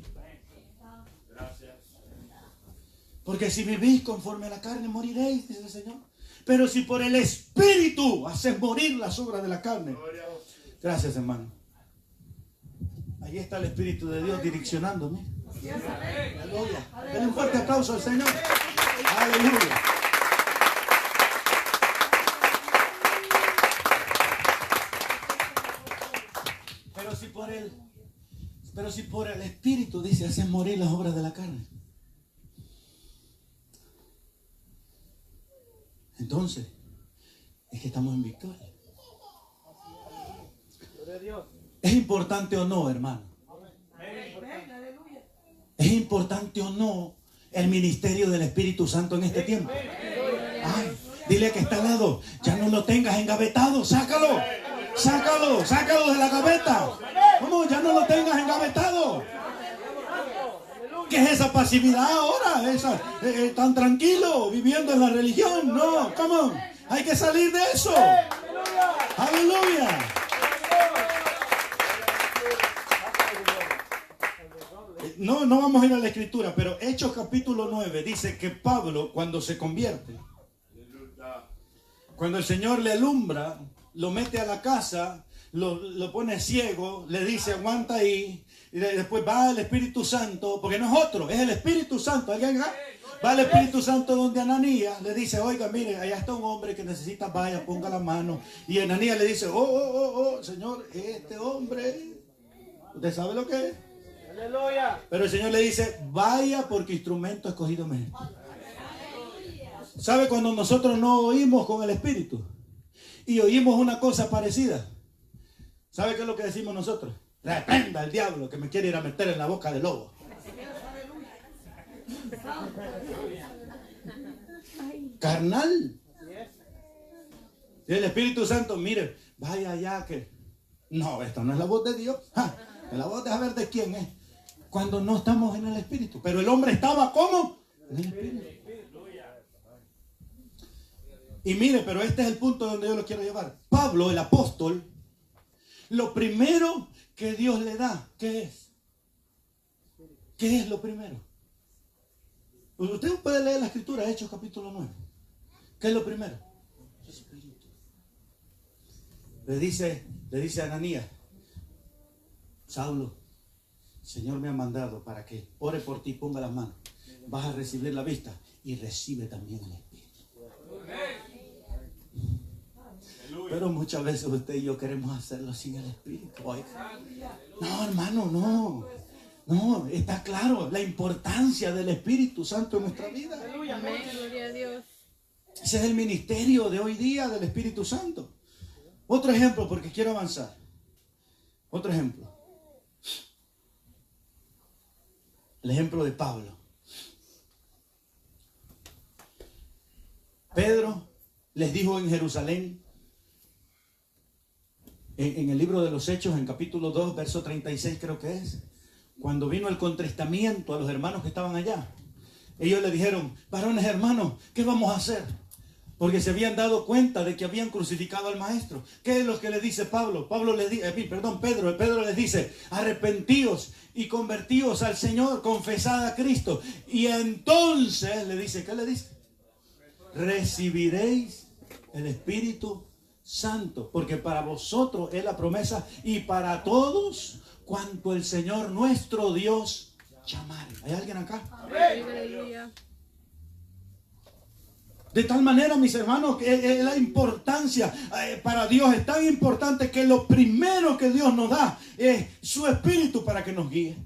Porque si vivís conforme a la carne, moriréis, dice el Señor. Pero si por el Espíritu haces morir las obras de la carne. Gracias, hermano. Ahí está el Espíritu de Dios direccionándome. Aleluya. Denle un fuerte aplauso al Señor. Aleluya. Pero si por el Espíritu, dice, haces morir las obras de la carne. Entonces, es que estamos en victoria. ¿Es importante o no, hermano? ¿Es importante o no el ministerio del Espíritu Santo en este tiempo? Ay, dile que está al lado, ya no lo tengas engavetado, sácalo, sácalo, sácalo de la gaveta. ¿Cómo? Ya no lo tengas engavetado. ¿Qué es esa pasividad ahora? Esa, tan tranquilo, viviendo en la religión. No, ¿cómo? Hay que salir de eso. Aleluya. No vamos a ir a la escritura, pero Hechos capítulo 9 dice que Pablo, cuando se convierte, cuando el Señor le alumbra, lo mete a la casa, lo pone ciego, le dice aguanta ahí, y después va el Espíritu Santo, porque no es otro, es el Espíritu Santo. ¿Alguien acá? Va el Espíritu Santo donde Ananías le dice, oiga, mire, allá está un hombre que necesita, vaya, ponga la mano. Y Ananías le dice, Señor, este hombre, ¿usted sabe lo que es? Aleluya. Pero el Señor le dice, vaya porque instrumento escogido me es. ¿Sabe cuando nosotros no oímos con el Espíritu y oímos una cosa parecida? ¿Sabe qué es lo que decimos nosotros? Reprenda al diablo que me quiere ir a meter en la boca del lobo. Carnal. Y el Espíritu Santo, mire, vaya allá que... No, esto no es la voz de Dios. Es la voz de saber de quién es. Cuando no estamos en el Espíritu. Pero el hombre estaba ¿cómo? En el Espíritu. Y mire, pero este es el punto donde yo lo quiero llevar. Pablo, el apóstol, lo primero que Dios le da, ¿qué es? ¿Qué es lo primero? Usted puede leer la escritura, Hechos capítulo 9. ¿Qué es lo primero? Espíritu. Le dice a Ananías, Saulo, el Señor me ha mandado para que ore por ti, ponga las manos. Vas a recibir la vista y recibe también el Espíritu. Pero muchas veces usted y yo queremos hacerlo sin el Espíritu. No, hermano, no. No, está claro la importancia del Espíritu Santo en nuestra vida. Amén, gloria a Dios. Ese es el ministerio de hoy día del Espíritu Santo. Otro ejemplo, porque quiero avanzar. Otro ejemplo. El ejemplo de Pablo. Pedro les dijo en Jerusalén, en el libro de los Hechos, en capítulo 2, verso 36 creo que es, cuando vino el contristamiento a los hermanos que estaban allá, ellos le dijeron, varones hermanos, ¿qué vamos a hacer? Porque se habían dado cuenta de que habían crucificado al maestro. ¿Qué es lo que le dice Pablo? Pedro les dice, arrepentíos y convertíos al Señor, confesad a Cristo. Y entonces le dice, ¿qué le dice? Recibiréis el Espíritu Santo, porque para vosotros es la promesa y para todos cuanto el Señor nuestro Dios llamare. ¿Hay alguien acá? Aleluya. De tal manera, mis hermanos, que la importancia para Dios es tan importante que lo primero que Dios nos da es su Espíritu para que nos guíe.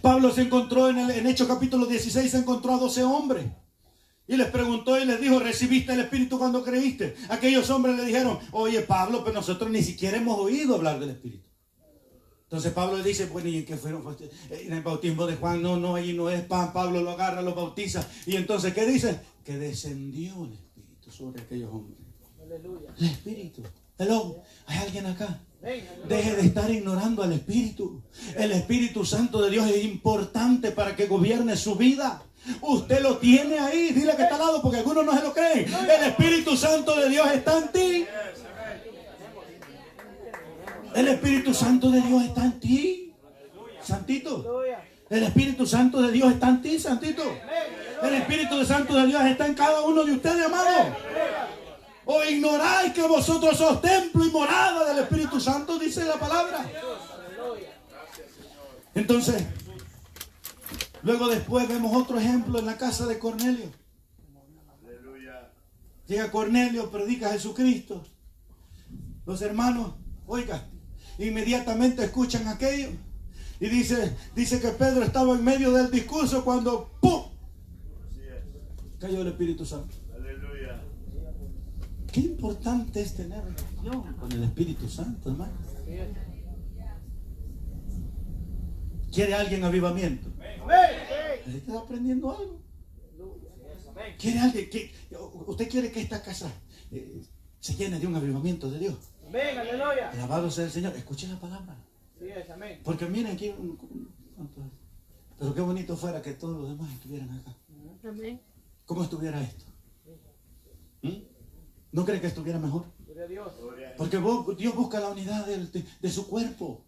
Pablo se encontró en Hechos capítulo 16, se encontró a 12 hombres. Y les preguntó y les dijo, ¿recibiste el Espíritu cuando creíste? Aquellos hombres le dijeron, oye Pablo, pero nosotros ni siquiera hemos oído hablar del Espíritu. Entonces Pablo le dice, bueno, ¿y en qué fueron? En el bautismo de Juan, no, allí no es pan. Pablo lo agarra, lo bautiza. Y entonces, ¿qué dice? Que descendió el Espíritu sobre aquellos hombres. Aleluya. El Espíritu. Hello, ¿hay alguien acá? Deje de estar ignorando al Espíritu. El Espíritu Santo de Dios es importante para que gobierne su vida. Usted lo tiene ahí. Dile que está al lado porque algunos no se lo creen. El Espíritu Santo de Dios está en ti. El Espíritu Santo de Dios está en ti. Santito. El Espíritu Santo de Dios está en ti, Santito. El Espíritu Santo de Dios está en cada uno de ustedes, amados. ¿O ignoráis que vosotros sos templo y morada del Espíritu Santo? Dice la palabra. Entonces, luego después vemos otro ejemplo en la casa de Cornelio. Llega Cornelio, predica a Jesucristo. Los hermanos, oiga, inmediatamente escuchan aquello. Y dice que Pedro estaba en medio del discurso cuando ¡pum! Cayó el Espíritu Santo. Aleluya. Qué importante es tener relación con el Espíritu Santo, hermano. ¿Quiere alguien avivamiento? ¿Está aprendiendo algo? ¿Quiere alguien usted quiere que esta casa se llene de un avivamiento de Dios? Alabado sea el Señor. Escuche la palabra. Porque miren aquí, pero qué bonito fuera que todos los demás estuvieran acá. Amén. ¿Cómo estuviera esto? ¿No cree que estuviera mejor? Porque Dios busca la unidad de su cuerpo.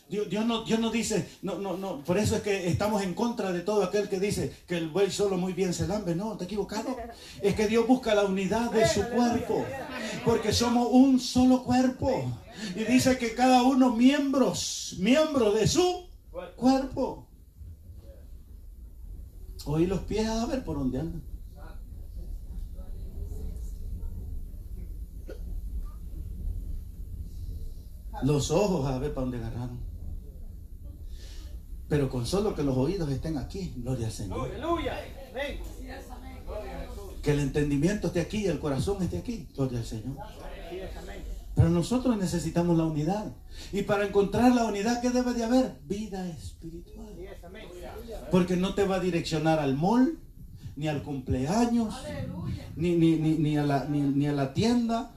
Dios no dice, no, por eso es que estamos en contra de todo aquel que dice que el buey solo muy bien se lambe. No, está equivocado. Es que Dios busca la unidad de su cuerpo, porque somos un solo cuerpo. Y dice que cada uno miembro de su cuerpo. Oí los pies a ver por dónde andan. Los ojos a ver para dónde agarraron. Pero con solo que los oídos estén aquí, gloria al Señor. Que el entendimiento esté aquí y el corazón esté aquí, gloria al Señor. Pero nosotros necesitamos la unidad. Y para encontrar la unidad, ¿qué debe de haber? Vida espiritual. Porque no te va a direccionar al mall, ni al cumpleaños, ni a la tienda,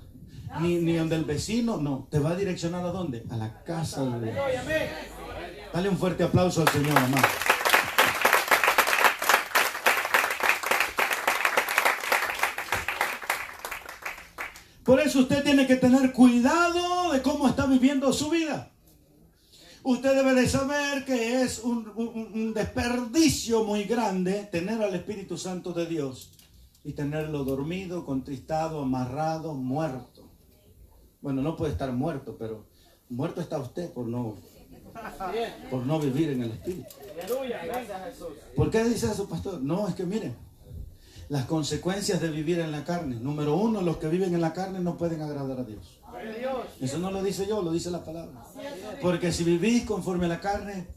ni al del vecino. No, te va a direccionar ¿a dónde? A la casa de Dios. Dale un fuerte aplauso al Señor, amado. Por eso usted tiene que tener cuidado de cómo está viviendo su vida. Usted debe de saber que es un desperdicio muy grande tener al Espíritu Santo de Dios y tenerlo dormido, contristado, amarrado, muerto. Bueno, no puede estar muerto, pero muerto está usted por no vivir en el Espíritu. ¿Por qué dice eso, pastor? No, es que miren, las consecuencias de vivir en la carne. Número uno, los que viven en la carne no pueden agradar a Dios. Eso no lo dice yo, lo dice la palabra. Porque si vivís conforme a la carne,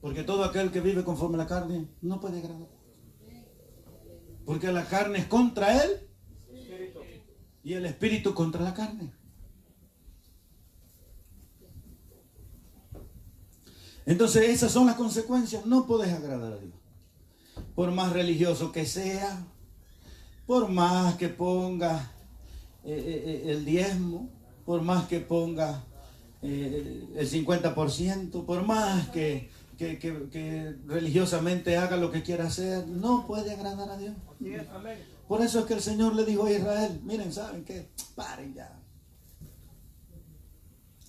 porque todo aquel que vive conforme a la carne no puede agradar. Porque la carne es contra él y el espíritu contra la carne. Entonces esas son las consecuencias. No puedes agradar a Dios. Por más religioso que sea, por más que ponga el diezmo, por más que ponga el 50%, por más que religiosamente haga lo que quiera hacer, no puede agradar a Dios. Por eso es que el Señor le dijo a Israel, miren, ¿saben qué? Paren ya.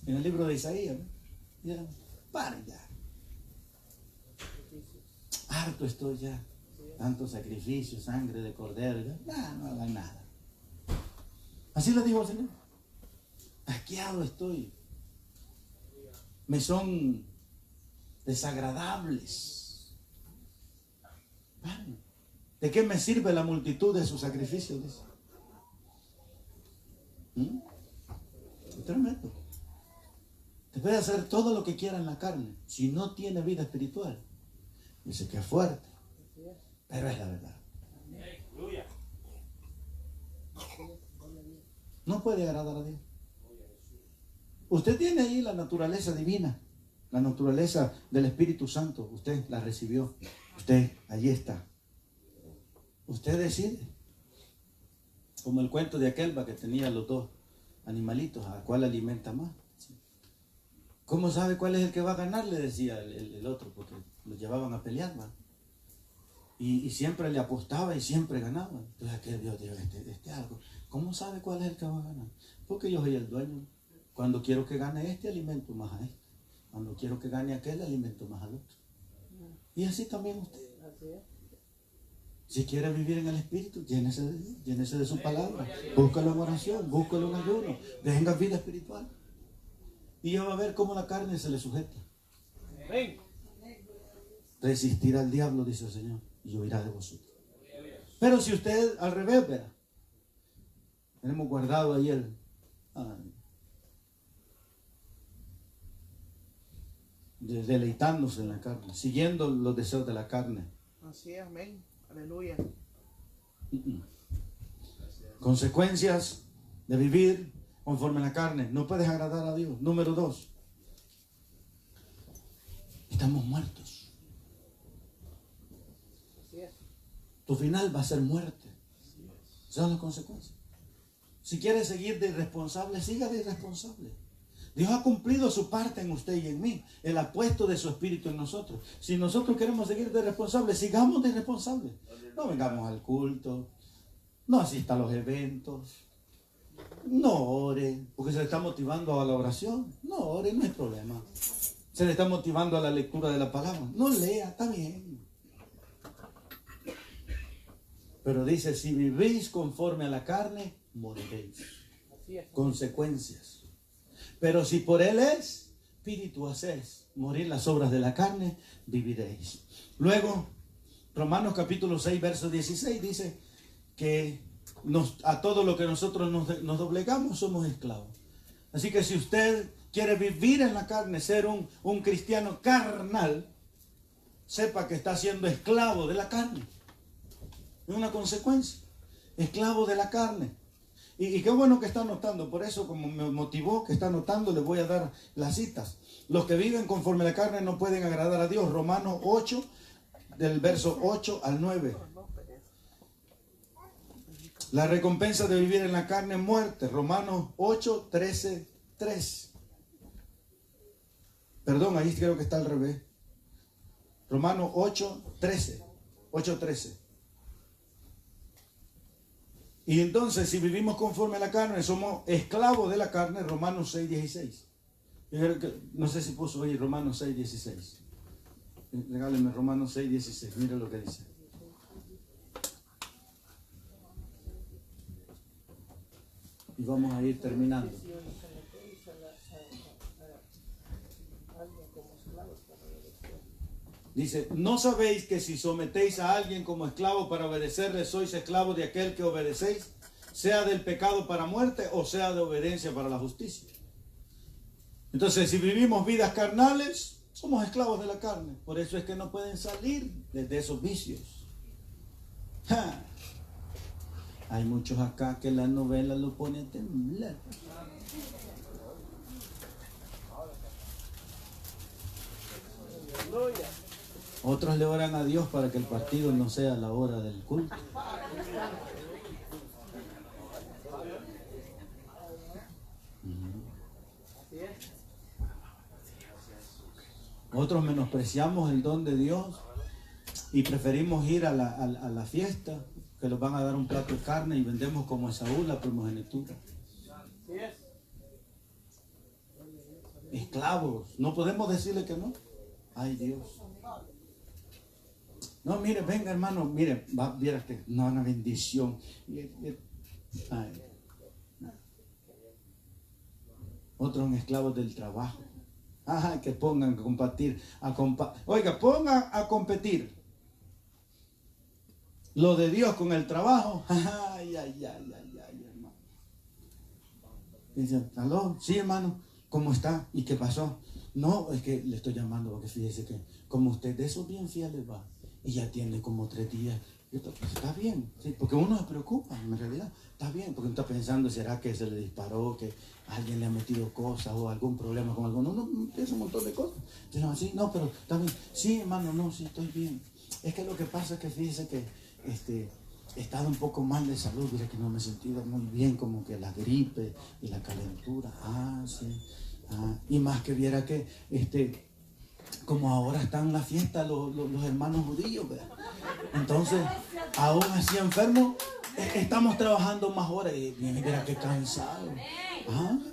En el libro de Isaías, ¿no? Ya, paren ya. Harto estoy ya. Tanto sacrificio, sangre de cordero, ya. No hagan nada. Así le dijo al Señor. Asqueado estoy. Me son desagradables. ¿De qué me sirve la multitud de sus sacrificios? Dice. Es tremendo. Te puede hacer todo lo que quiera en la carne. Si no tiene vida espiritual, dice que es fuerte. Pero es la verdad. No puede agradar a Dios. Usted tiene ahí la naturaleza divina, la naturaleza del Espíritu Santo. Usted la recibió. Usted, allí está. Usted decide. Como el cuento de aquel que tenía los dos animalitos, ¿a cuál alimenta más? ¿Sí? ¿Cómo sabe cuál es el que va a ganar? Le decía el otro, porque lo llevaban a pelear, ¿va? Y siempre le apostaba y siempre ganaba. Entonces aquel Dios dijo, algo. ¿Cómo sabe cuál es el que va a ganar? Porque yo soy el dueño. Cuando quiero que gane este, alimento más a este. Cuando quiero que gane aquel, alimento más al otro. Y así también usted. Si quiere vivir en el Espíritu, llénese de Dios, llénese de su palabra. Búscalo en oración, búscalo en ayuno. Tenga vida espiritual. Y ya va a ver cómo la carne se le sujeta. Resistir al diablo, dice el Señor, y huirá de vosotros. Pero si usted al revés, verá. Tenemos guardado ahí deleitándose en la carne, siguiendo los deseos de la carne. Así es, amén. Aleluya. Consecuencias de vivir conforme a la carne. No puedes agradar a Dios. Número 2. Estamos muertos. Así es. Tu final va a ser muerte. Esas son las consecuencias. Si quieres seguir de irresponsable, siga de irresponsable. Dios ha cumplido su parte en usted y en mí. Él ha puesto de su espíritu en nosotros. Si nosotros queremos seguir de irresponsables, sigamos de irresponsables. No vengamos al culto. No asista a los eventos. No ore, porque se le está motivando a la oración. No ore, no hay problema. Se le está motivando a la lectura de la palabra. No lea, está bien. Pero dice, si vivís conforme a la carne, moriréis. Consecuencias. Pero si por él es, espíritu hacéis, morir las obras de la carne, viviréis. Luego, Romanos capítulo 6, verso 16 dice que a todo lo que nosotros nos doblegamos somos esclavos. Así que si usted quiere vivir en la carne, ser un cristiano carnal, sepa que está siendo esclavo de la carne. Es una consecuencia. Esclavo de la carne. Y qué bueno que está anotando. Por eso, como me motivó que está anotando, le voy a dar las citas. Los que viven conforme a la carne no pueden agradar a Dios. Romanos 8, del verso 8 al 9. La recompensa de vivir en la carne es muerte. Romanos 8, 13, 3. Perdón, ahí creo que está al revés. Romanos 8, 13. 8, 13. Y entonces, si vivimos conforme a la carne, somos esclavos de la carne. Romanos 6, 16. No sé si puso ahí Romanos 6, 16. Regálenme Romanos 6, 16. Mira lo que dice. Y vamos a ir terminando. Dice, ¿no sabéis que si sometéis a alguien como esclavo para obedecerle, sois esclavos de aquel que obedecéis, sea del pecado para muerte o sea de obediencia para la justicia? Entonces, si vivimos vidas carnales, somos esclavos de la carne. Por eso es que no pueden salir de esos vicios. ¡Ja! Hay muchos acá que la novela lo pone a temblar. Otros le oran a Dios para que el partido no sea a la hora del culto. Otros menospreciamos el don de Dios y preferimos ir a la fiesta, que nos van a dar un plato de carne y vendemos como Esaú la primogenitura. Esclavos, no podemos decirle que no. Ay, Dios. No, mire, venga hermano, mire, viera que no, una bendición. Ay. Otros son esclavos del trabajo. Ajá, que pongan a compartir, oiga, pongan a competir lo de Dios con el trabajo. Ay, hermano. Dicen, aló, sí hermano, ¿cómo está? ¿Y qué pasó? No, es que le estoy llamando porque fíjese que como usted de esos bien fieles va y ya tiene como 3 días. Está bien, ¿sí? Porque uno se preocupa, en realidad está bien, porque uno está pensando, ¿será que se le disparó, que alguien le ha metido cosas o algún problema con alguno? Uno piensa un montón de cosas. Entonces, así, no, pero está bien. Sí, hermano, no, sí, estoy bien. Es que lo que pasa es que fíjese que he estado un poco mal de salud, mira que no me he sentido muy bien, como que la gripe y la calentura. Sí. Y más que viera que como ahora están en la fiesta los hermanos judíos, ¿verdad? Entonces, aún así enfermo, estamos trabajando más horas y mira qué cansado.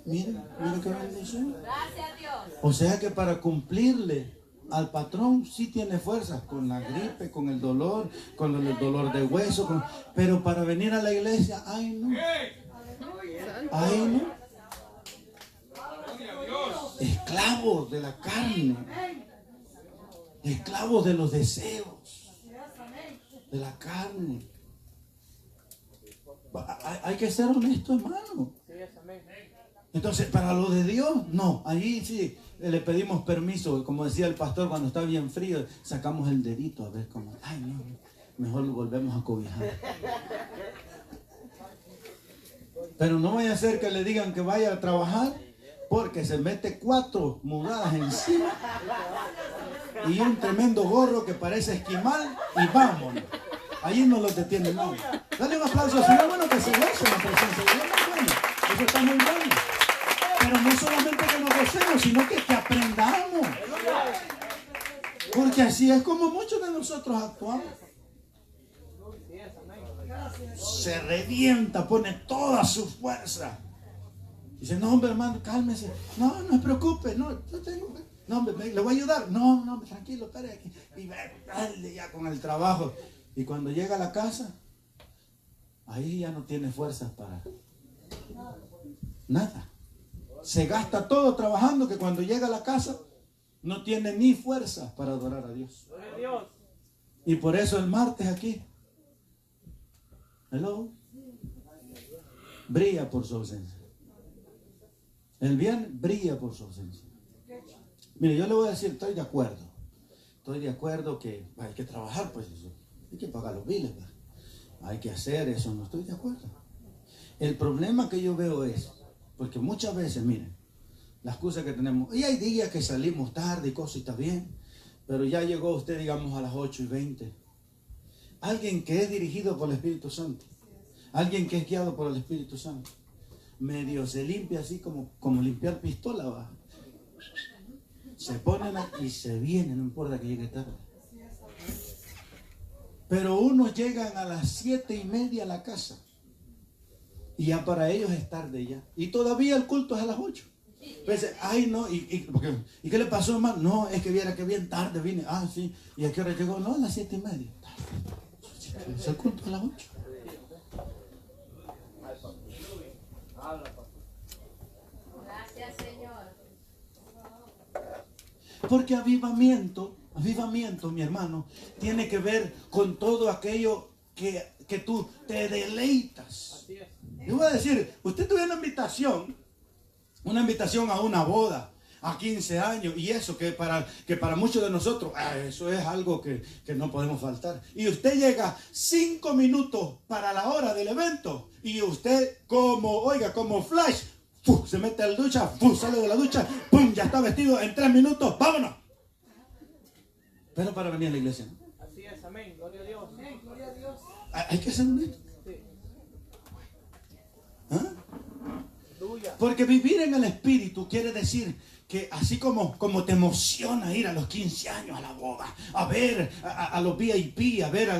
Mira qué bendición. Gracias a Dios. O sea que para cumplirle al patrón sí tiene fuerzas, con la gripe, con el dolor de hueso, pero para venir a la iglesia, ay no. Esclavos de la carne, esclavos de los deseos de la carne. Hay que ser honesto, hermano. Entonces, para lo de Dios, no. Ahí sí le pedimos permiso. Como decía el pastor, cuando está bien frío, sacamos el dedito a ver cómo. Ay, no, mejor lo volvemos a cobijar. Pero no vaya a ser que le digan que vaya a trabajar, porque se mete 4 mudadas encima y un tremendo gorro que parece esquimal y vámonos. Allí no lo detiene nadie. Dale un aplauso al Señor, bueno, que se goce en la presencia de Dios. Muy bueno. Eso está muy bueno. Pero no solamente que nos gocemos, sino que aprendamos. Porque así es como muchos de nosotros actuamos. Se revienta, pone toda su fuerza. Dice, no, hombre, hermano, cálmese. No se preocupe. No, hombre, le voy a ayudar. No, tranquilo, espere aquí. Y dale ya con el trabajo. Y cuando llega a la casa, ahí ya no tiene fuerzas para nada. Se gasta todo trabajando, que cuando llega a la casa no tiene ni fuerzas para adorar a Dios. Y por eso el martes aquí, brilla por su ausencia. El viernes brilla por su ausencia. Mire, yo le voy a decir, estoy de acuerdo que hay que trabajar, pues eso. Hay que pagar los biles, ¿verdad? Hay que hacer eso, no estoy de acuerdo. El problema que yo veo es, porque muchas veces, miren, las cosas que tenemos, y hay días que salimos tarde y cosas, y está bien, pero ya llegó usted, digamos, a las 8:20. Alguien que es dirigido por el Espíritu Santo, alguien que es guiado por el Espíritu Santo, medio se limpia así como limpiar pistola, va. Se ponen y se vienen, no importa que llegue tarde. Pero unos llegan a las 7:30 a la casa y ya para ellos es tarde ya. Y todavía el culto es a las 8. Entonces, ay no, ¿y qué le pasó, hermano? No, es que viera que bien tarde vine. Sí. ¿Y a qué hora llegó? No, a las 7:30. Es el culto a las 8. Gracias, Señor. Porque avivamiento, mi hermano, tiene que ver con todo aquello que tú te deleitas. Yo voy a decir, usted tuvo una invitación a una boda, a 15 años, y eso que para muchos de nosotros, eso es algo que no podemos faltar. Y usted llega 5 minutos para la hora del evento, y usted como flash, se mete a la ducha, sale de la ducha, ¡pum! Ya está vestido en 3 minutos, ¡vámonos! Pero para venir a la iglesia, ¿no? Así es, amén, gloria a Dios. Amén, gloria a Dios. Hay que ser honesto. Porque vivir en el Espíritu quiere decir que así como te emociona ir a los 15 años a la boda, a ver a los VIP, a ver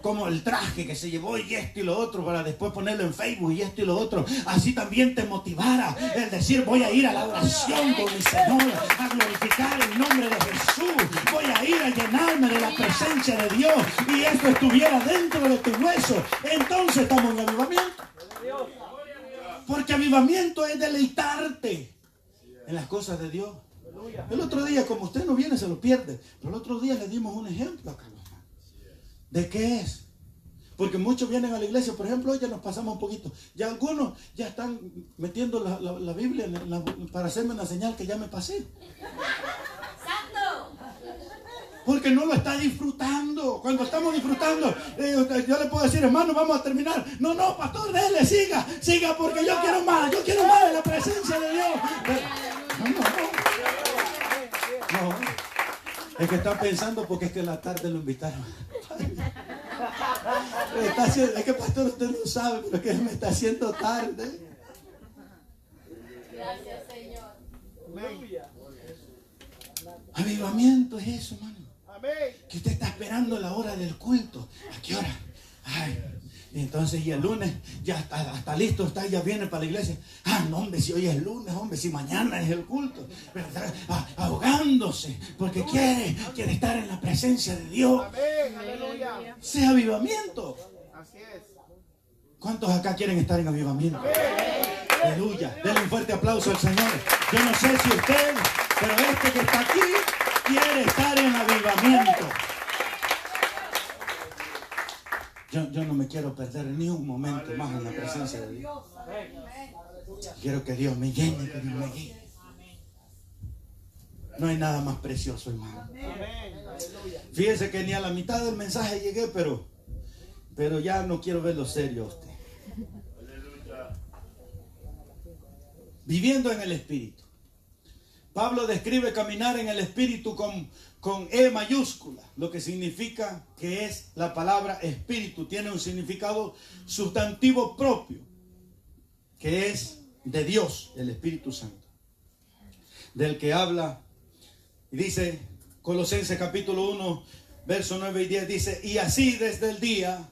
como el traje que se llevó y esto y lo otro, para después ponerlo en Facebook y esto y lo otro, así también te motivara el decir, voy a ir a la oración con mi Señor, a glorificar el nombre de Jesús, voy a ir a llenarme de la presencia de Dios, y esto estuviera dentro de tu hueso. Entonces estamos en avivamiento. Porque avivamiento es deleitarte en las cosas de Dios. El otro día, como usted no viene, se lo pierde. Pero el otro día le dimos un ejemplo acá. ¿De qué es? Porque muchos vienen a la iglesia, por ejemplo, hoy ya nos pasamos un poquito. Ya algunos ya están metiendo la Biblia para hacerme una señal que ya me pasé. Porque no lo está disfrutando. Cuando estamos disfrutando, yo le puedo decir, hermano, vamos a terminar. No, pastor, déjele, siga, porque yo quiero más de la presencia de Dios. No. Es que está pensando porque es que en la tarde lo invitaron. Es que pastor, usted no sabe, pero que me está haciendo tarde. Gracias, Señor. Aleluya. Avivamiento es eso, hermano. Amén. Que usted está esperando la hora del culto. ¿A qué hora? Ay. Y entonces, y el lunes ya está listo, ya viene para la iglesia. Ah, no, hombre, si hoy es lunes, hombre, si mañana es el culto. Pero está ahogándose porque quiere estar en la presencia de Dios. Amén. Aleluya. Sea avivamiento. Así es. ¿Cuántos acá quieren estar en avivamiento? Aleluya. Denle un fuerte aplauso al Señor. Yo no sé si usted, pero este que está aquí quiere estar en avivamiento. Yo no me quiero perder ni un momento más en la presencia de Dios. Quiero que Dios me llene, que Dios me guíe. No hay nada más precioso, hermano. Amén. Aleluya. Fíjese que ni a la mitad del mensaje llegué, pero ya no quiero verlo serio a usted. Viviendo en el Espíritu. Pablo describe caminar en el Espíritu con E mayúscula, lo que significa que es la palabra Espíritu. Tiene un significado sustantivo propio, que es de Dios, el Espíritu Santo, del que habla. Y dice Colosenses capítulo 1, versos 9 y 10, dice: y así desde el día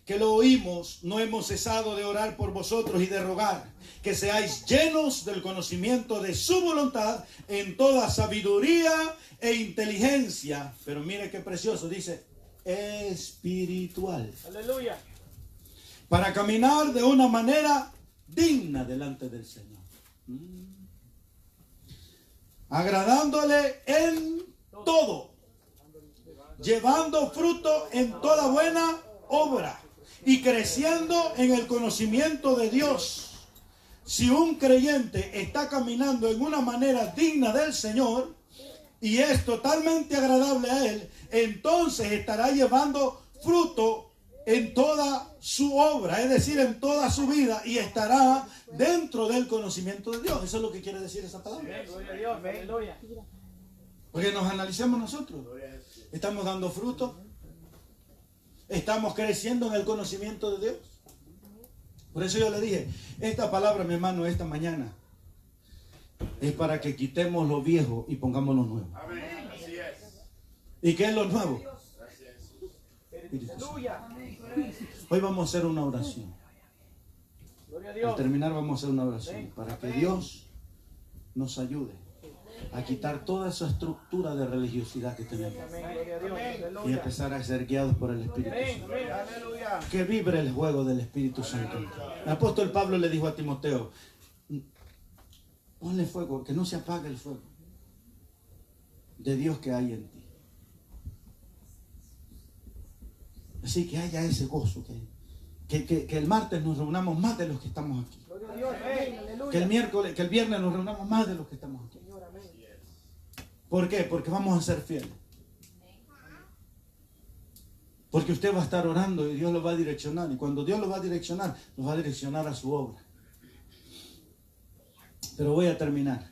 que lo oímos, no hemos cesado de orar por vosotros y de rogar que seáis llenos del conocimiento de su voluntad en toda sabiduría e inteligencia. Pero mire qué precioso, dice espiritual. Aleluya. Para caminar de una manera digna delante del Señor. Agradándole en todo, llevando fruto en toda buena obra y creciendo en el conocimiento de Dios. Si un creyente está caminando en una manera digna del Señor y es totalmente agradable a Él, entonces estará llevando fruto en toda su obra, es decir, en toda su vida, y estará dentro del conocimiento de Dios. Eso es lo que quiere decir esa palabra. Amén. Gloria a Dios. Aleluya. Porque nos analicemos nosotros. ¿Estamos dando fruto? ¿Estamos creciendo en el conocimiento de Dios? Por eso yo le dije, esta palabra, mi hermano, esta mañana es para que quitemos lo viejo y pongamos lo nuevo. Amén. Así es. ¿Y qué es lo nuevo? Aleluya. Hoy vamos a hacer una oración. Gloria a Al Dios. terminar vamos a hacer una oración para que Dios nos ayude a quitar toda esa estructura de religiosidad que tenemos Amén. Gloria a Dios. y Aleluya. empezar a ser guiados por el Espíritu Amén. Santo. Amén. Aleluya. Que vibre el juego del Espíritu Santo. El apóstol Pablo le dijo a Timoteo: ponle fuego, que no se apague el fuego de Dios que hay en ti. Así que haya ese gozo, que el martes nos reunamos más de los que estamos aquí. Gloria a Dios. Amén. Aleluya. Que el viernes nos reunamos más de los que estamos aquí. Señor, amén. ¿Por qué? Porque vamos a ser fieles. Porque usted va a estar orando y Dios lo va a direccionar. Y cuando Dios lo va a direccionar, nos va a direccionar a su obra. Pero voy a terminar.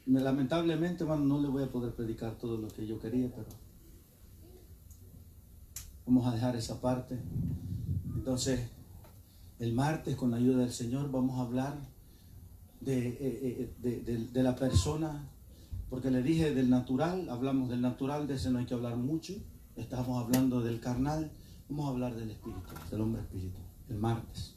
Lamentablemente, hermano, no le voy a poder predicar todo lo que yo quería, pero vamos a dejar esa parte. Entonces, el martes, con la ayuda del Señor, vamos a hablar de la persona, porque le dije del natural, hablamos del natural, de ese no hay que hablar mucho. Estamos hablando del carnal, vamos a hablar del espíritu, del hombre espíritu, el martes,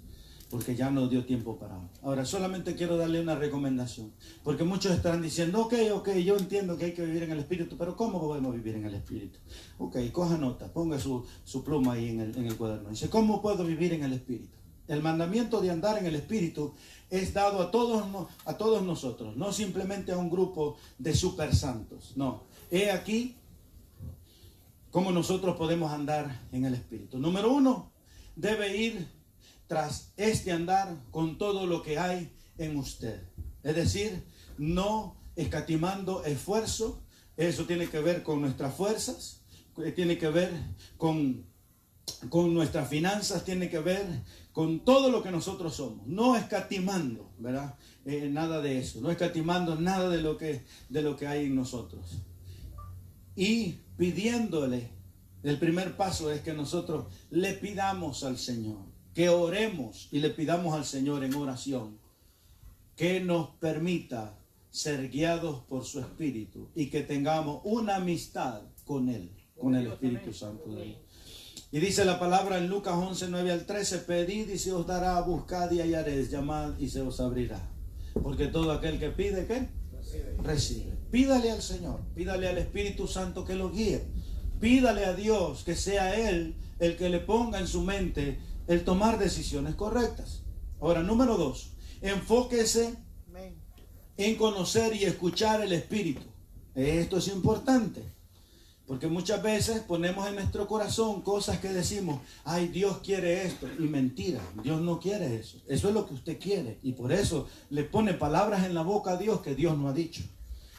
porque ya no dio tiempo para hoy. Ahora, solamente quiero darle una recomendación, porque muchos estarán diciendo, ok, yo entiendo que hay que vivir en el espíritu, pero ¿cómo podemos vivir en el espíritu? Ok, coja nota, ponga su pluma ahí en el cuaderno. Dice, ¿cómo puedo vivir en el espíritu? El mandamiento de andar en el espíritu es dado a todos nosotros, no simplemente a un grupo de super santos, no. He aquí cómo nosotros podemos andar en el espíritu. Número 1, debe ir tras este andar con todo lo que hay en usted. Es decir, no escatimando esfuerzo. Eso tiene que ver con nuestras fuerzas, tiene que ver con nuestras finanzas, tiene que ver con todo lo que nosotros somos. No escatimando, ¿verdad? Nada de eso. No escatimando nada de lo que hay en nosotros. Y pidiéndole, es El primer paso es que nosotros le pidamos al Señor, que oremos y le pidamos al Señor en oración, que nos permita ser guiados por su Espíritu y que tengamos una amistad con Él, con el Espíritu Santo de Dios. Y dice la palabra en Lucas 11, 9 al 13, pedid y se os dará, buscad y hallaréis, llamad y se os abrirá. Porque todo aquel que pide, ¿qué? Recibe. Pídale al Señor, pídale al Espíritu Santo que lo guíe. Pídale a Dios que sea Él el que le ponga en su mente el tomar decisiones correctas. Ahora, número 2, enfóquese en conocer y escuchar el Espíritu. Esto es importante, porque muchas veces ponemos en nuestro corazón cosas que decimos, ay, Dios quiere esto, y mentira, Dios no quiere eso. Eso es lo que usted quiere, y por eso le pone palabras en la boca a Dios que Dios no ha dicho.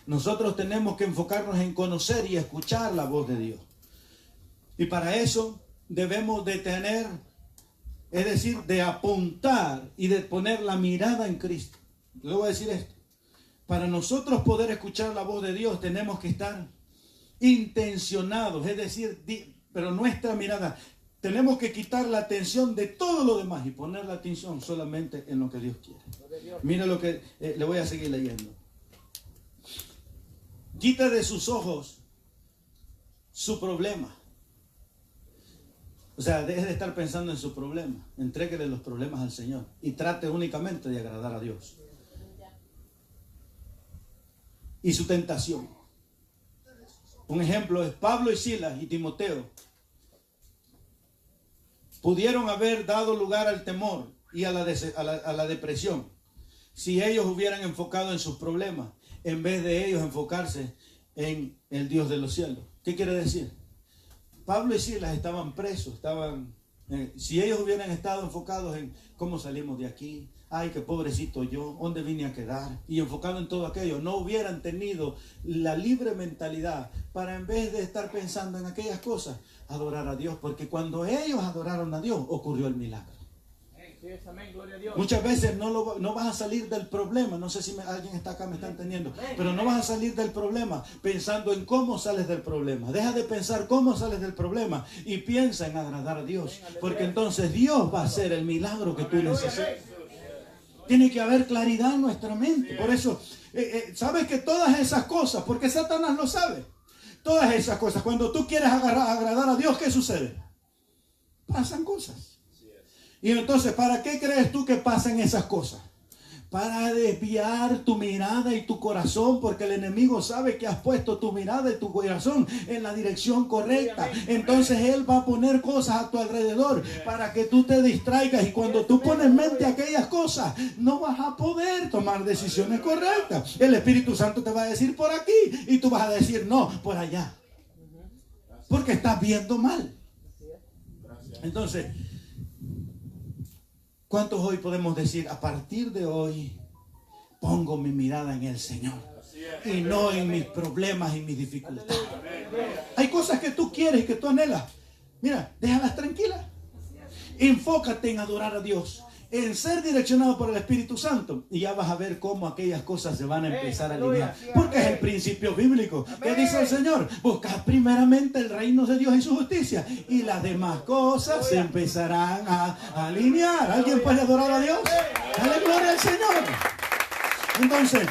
Nosotros tenemos que enfocarnos en conocer y escuchar la voz de Dios. Y para eso debemos de tener, es decir, de apuntar y de poner la mirada en Cristo. Le voy a decir esto. Para nosotros poder escuchar la voz de Dios tenemos que estar intencionados, es decir, pero nuestra mirada, tenemos que quitar la atención de todo lo demás y poner la atención solamente en lo que Dios quiere. Mire lo que le voy a seguir leyendo. Quita de sus ojos su problema. O sea, deje de estar pensando en su problema. Entréguele los problemas al Señor y trate únicamente de agradar a Dios. Y su tentación. Un ejemplo es Pablo y Silas y Timoteo. Pudieron haber dado lugar al temor y a la depresión si ellos hubieran enfocado en sus problemas en vez de ellos enfocarse en el Dios de los cielos. ¿Qué quiere decir? Pablo y Silas estaban presos, si ellos hubieran estado enfocados en cómo salimos de aquí, ay, qué pobrecito yo, ¿dónde vine a quedar? Y enfocado en todo aquello, no hubieran tenido la libre mentalidad para, en vez de estar pensando en aquellas cosas, adorar a Dios, porque cuando ellos adoraron a Dios, ocurrió el milagro. Muchas veces no vas a salir del problema. No sé si alguien está acá, me está entendiendo, pero no vas a salir del problema pensando en cómo sales del problema. Deja de pensar cómo sales del problema y piensa en agradar a Dios, porque entonces Dios va a hacer el milagro que tú necesitas. Tiene que haber claridad en nuestra mente. Por eso, sabes que todas esas cosas, porque Satanás lo sabe, todas esas cosas, cuando tú quieres agradar a Dios, ¿qué sucede? Pasan cosas. Y entonces, ¿para qué crees tú que pasan esas cosas? Para desviar tu mirada y tu corazón, porque el enemigo sabe que has puesto tu mirada y tu corazón en la dirección correcta. Entonces él va a poner cosas a tu alrededor para que tú te distraigas, y cuando tú pones mente a aquellas cosas, no vas a poder tomar decisiones correctas. El Espíritu Santo te va a decir por aquí y tú vas a decir no, por allá, porque estás viendo mal. Entonces, ¿cuántos hoy podemos decir, a partir de hoy pongo mi mirada en el Señor y no en mis problemas y mis dificultades? Hay cosas que tú quieres y que tú anhelas. Mira, déjalas tranquilas. Enfócate en adorar a Dios, en ser direccionado por el Espíritu Santo, y ya vas a ver cómo aquellas cosas se van a empezar a alinear, porque es el principio bíblico. ¿Qué dice el Señor? Buscad primeramente el reino de Dios y su justicia, y las demás cosas se empezarán a alinear. ¿Alguien puede adorar a Dios? Dale gloria al Señor. Entonces,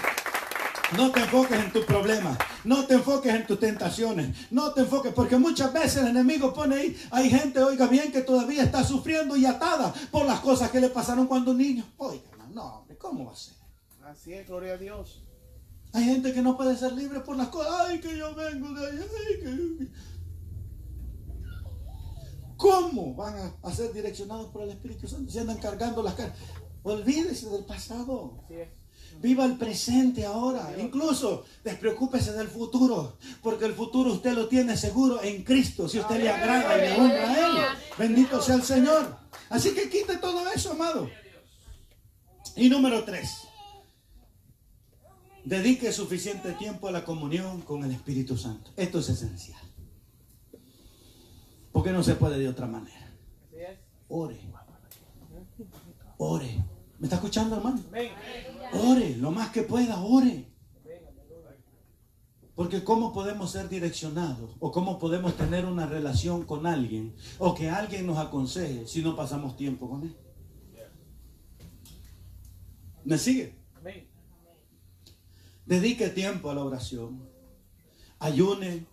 no te enfoques en tus problemas, no te enfoques en tus tentaciones, no te enfoques, porque muchas veces el enemigo pone ahí, hay gente, oiga bien, que todavía está sufriendo y atada por las cosas que le pasaron cuando niño. Oiga, no, hombre, ¿cómo va a ser? Así es, gloria a Dios. Hay gente que no puede ser libre por las cosas, ay, que yo vengo de ahí, ay, que... ¿Cómo van a ser direccionados por el Espíritu Santo si andan cargando las cargas? Olvídese del pasado. Así es. Viva el presente ahora. Incluso despreocúpese del futuro, porque el futuro usted lo tiene seguro en Cristo, si usted le agrada y le honra a Él. Bendito sea el Señor. Así que quite todo eso, amado. Y número 3, dedique suficiente tiempo a la comunión con el Espíritu Santo. Esto es esencial, porque no se puede de otra manera. Ore. Ore. ¿Me está escuchando, hermano? Ore, lo más que pueda, ore. Porque ¿cómo podemos ser direccionados? ¿O cómo podemos tener una relación con alguien? ¿O que alguien nos aconseje si no pasamos tiempo con él? ¿Me sigue? Amén. Dedique tiempo a la oración. Ayune.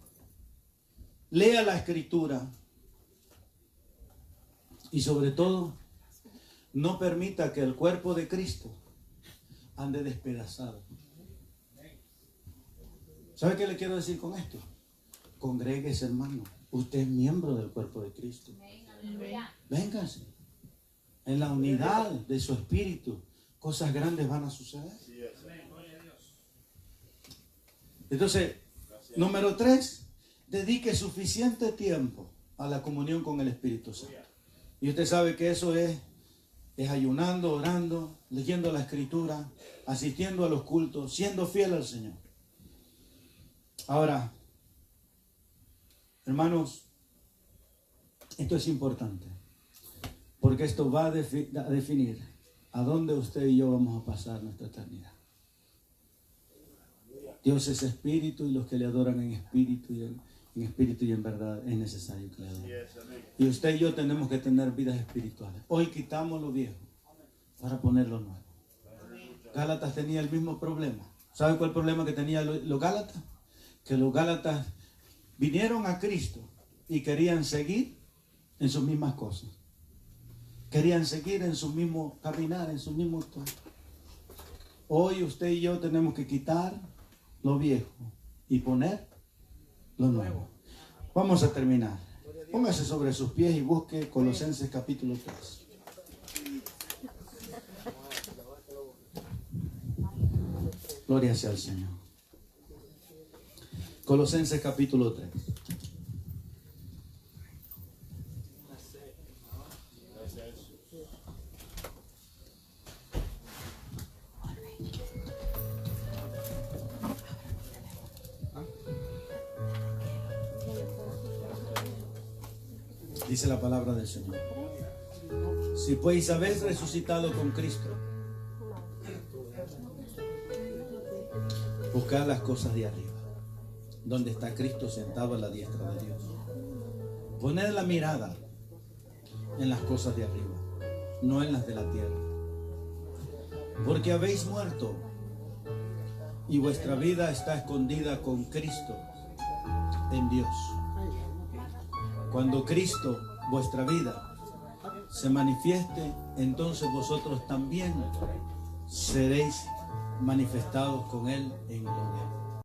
Lea la escritura. Y sobre todo, no permita que el cuerpo de Cristo ande despedazado. ¿Sabe qué le quiero decir con esto? Congréguese, hermano. Usted es miembro del cuerpo de Cristo. Véngase. En la unidad de su espíritu, cosas grandes van a suceder. Entonces, número 3, dedique suficiente tiempo a la comunión con el Espíritu Santo. Y usted sabe que eso es ayunando, orando, leyendo la escritura, asistiendo a los cultos, siendo fiel al Señor. Ahora, hermanos, esto es importante, porque esto va a definir a dónde usted y yo vamos a pasar nuestra eternidad. Dios es espíritu y los que le adoran en espíritu y en verdad es necesario que le adoren. Y usted y yo tenemos que tener vidas espirituales. Hoy quitamos lo viejo para poner lo nuevo. Gálatas tenía el mismo problema. ¿Saben cuál problema que tenían los Gálatas? Que los Gálatas vinieron a Cristo y querían seguir en sus mismas cosas. Querían seguir en su mismo caminar, en su mismo actuar. Hoy usted y yo tenemos que quitar lo viejo y poner lo nuevo. Vamos a terminar. Póngase sobre sus pies y busque Colosenses capítulo 3. Gloria sea al Señor. Colosenses capítulo 3. Dice la palabra del Señor. Si pues habéis resucitado con Cristo, buscad las cosas de arriba, donde está Cristo sentado a la diestra de Dios. Poned la mirada en las cosas de arriba, no en las de la tierra. Porque habéis muerto y vuestra vida está escondida con Cristo en Dios. Cuando Cristo, vuestra vida, se manifieste, entonces vosotros también seréis manifestados con Él en gloria.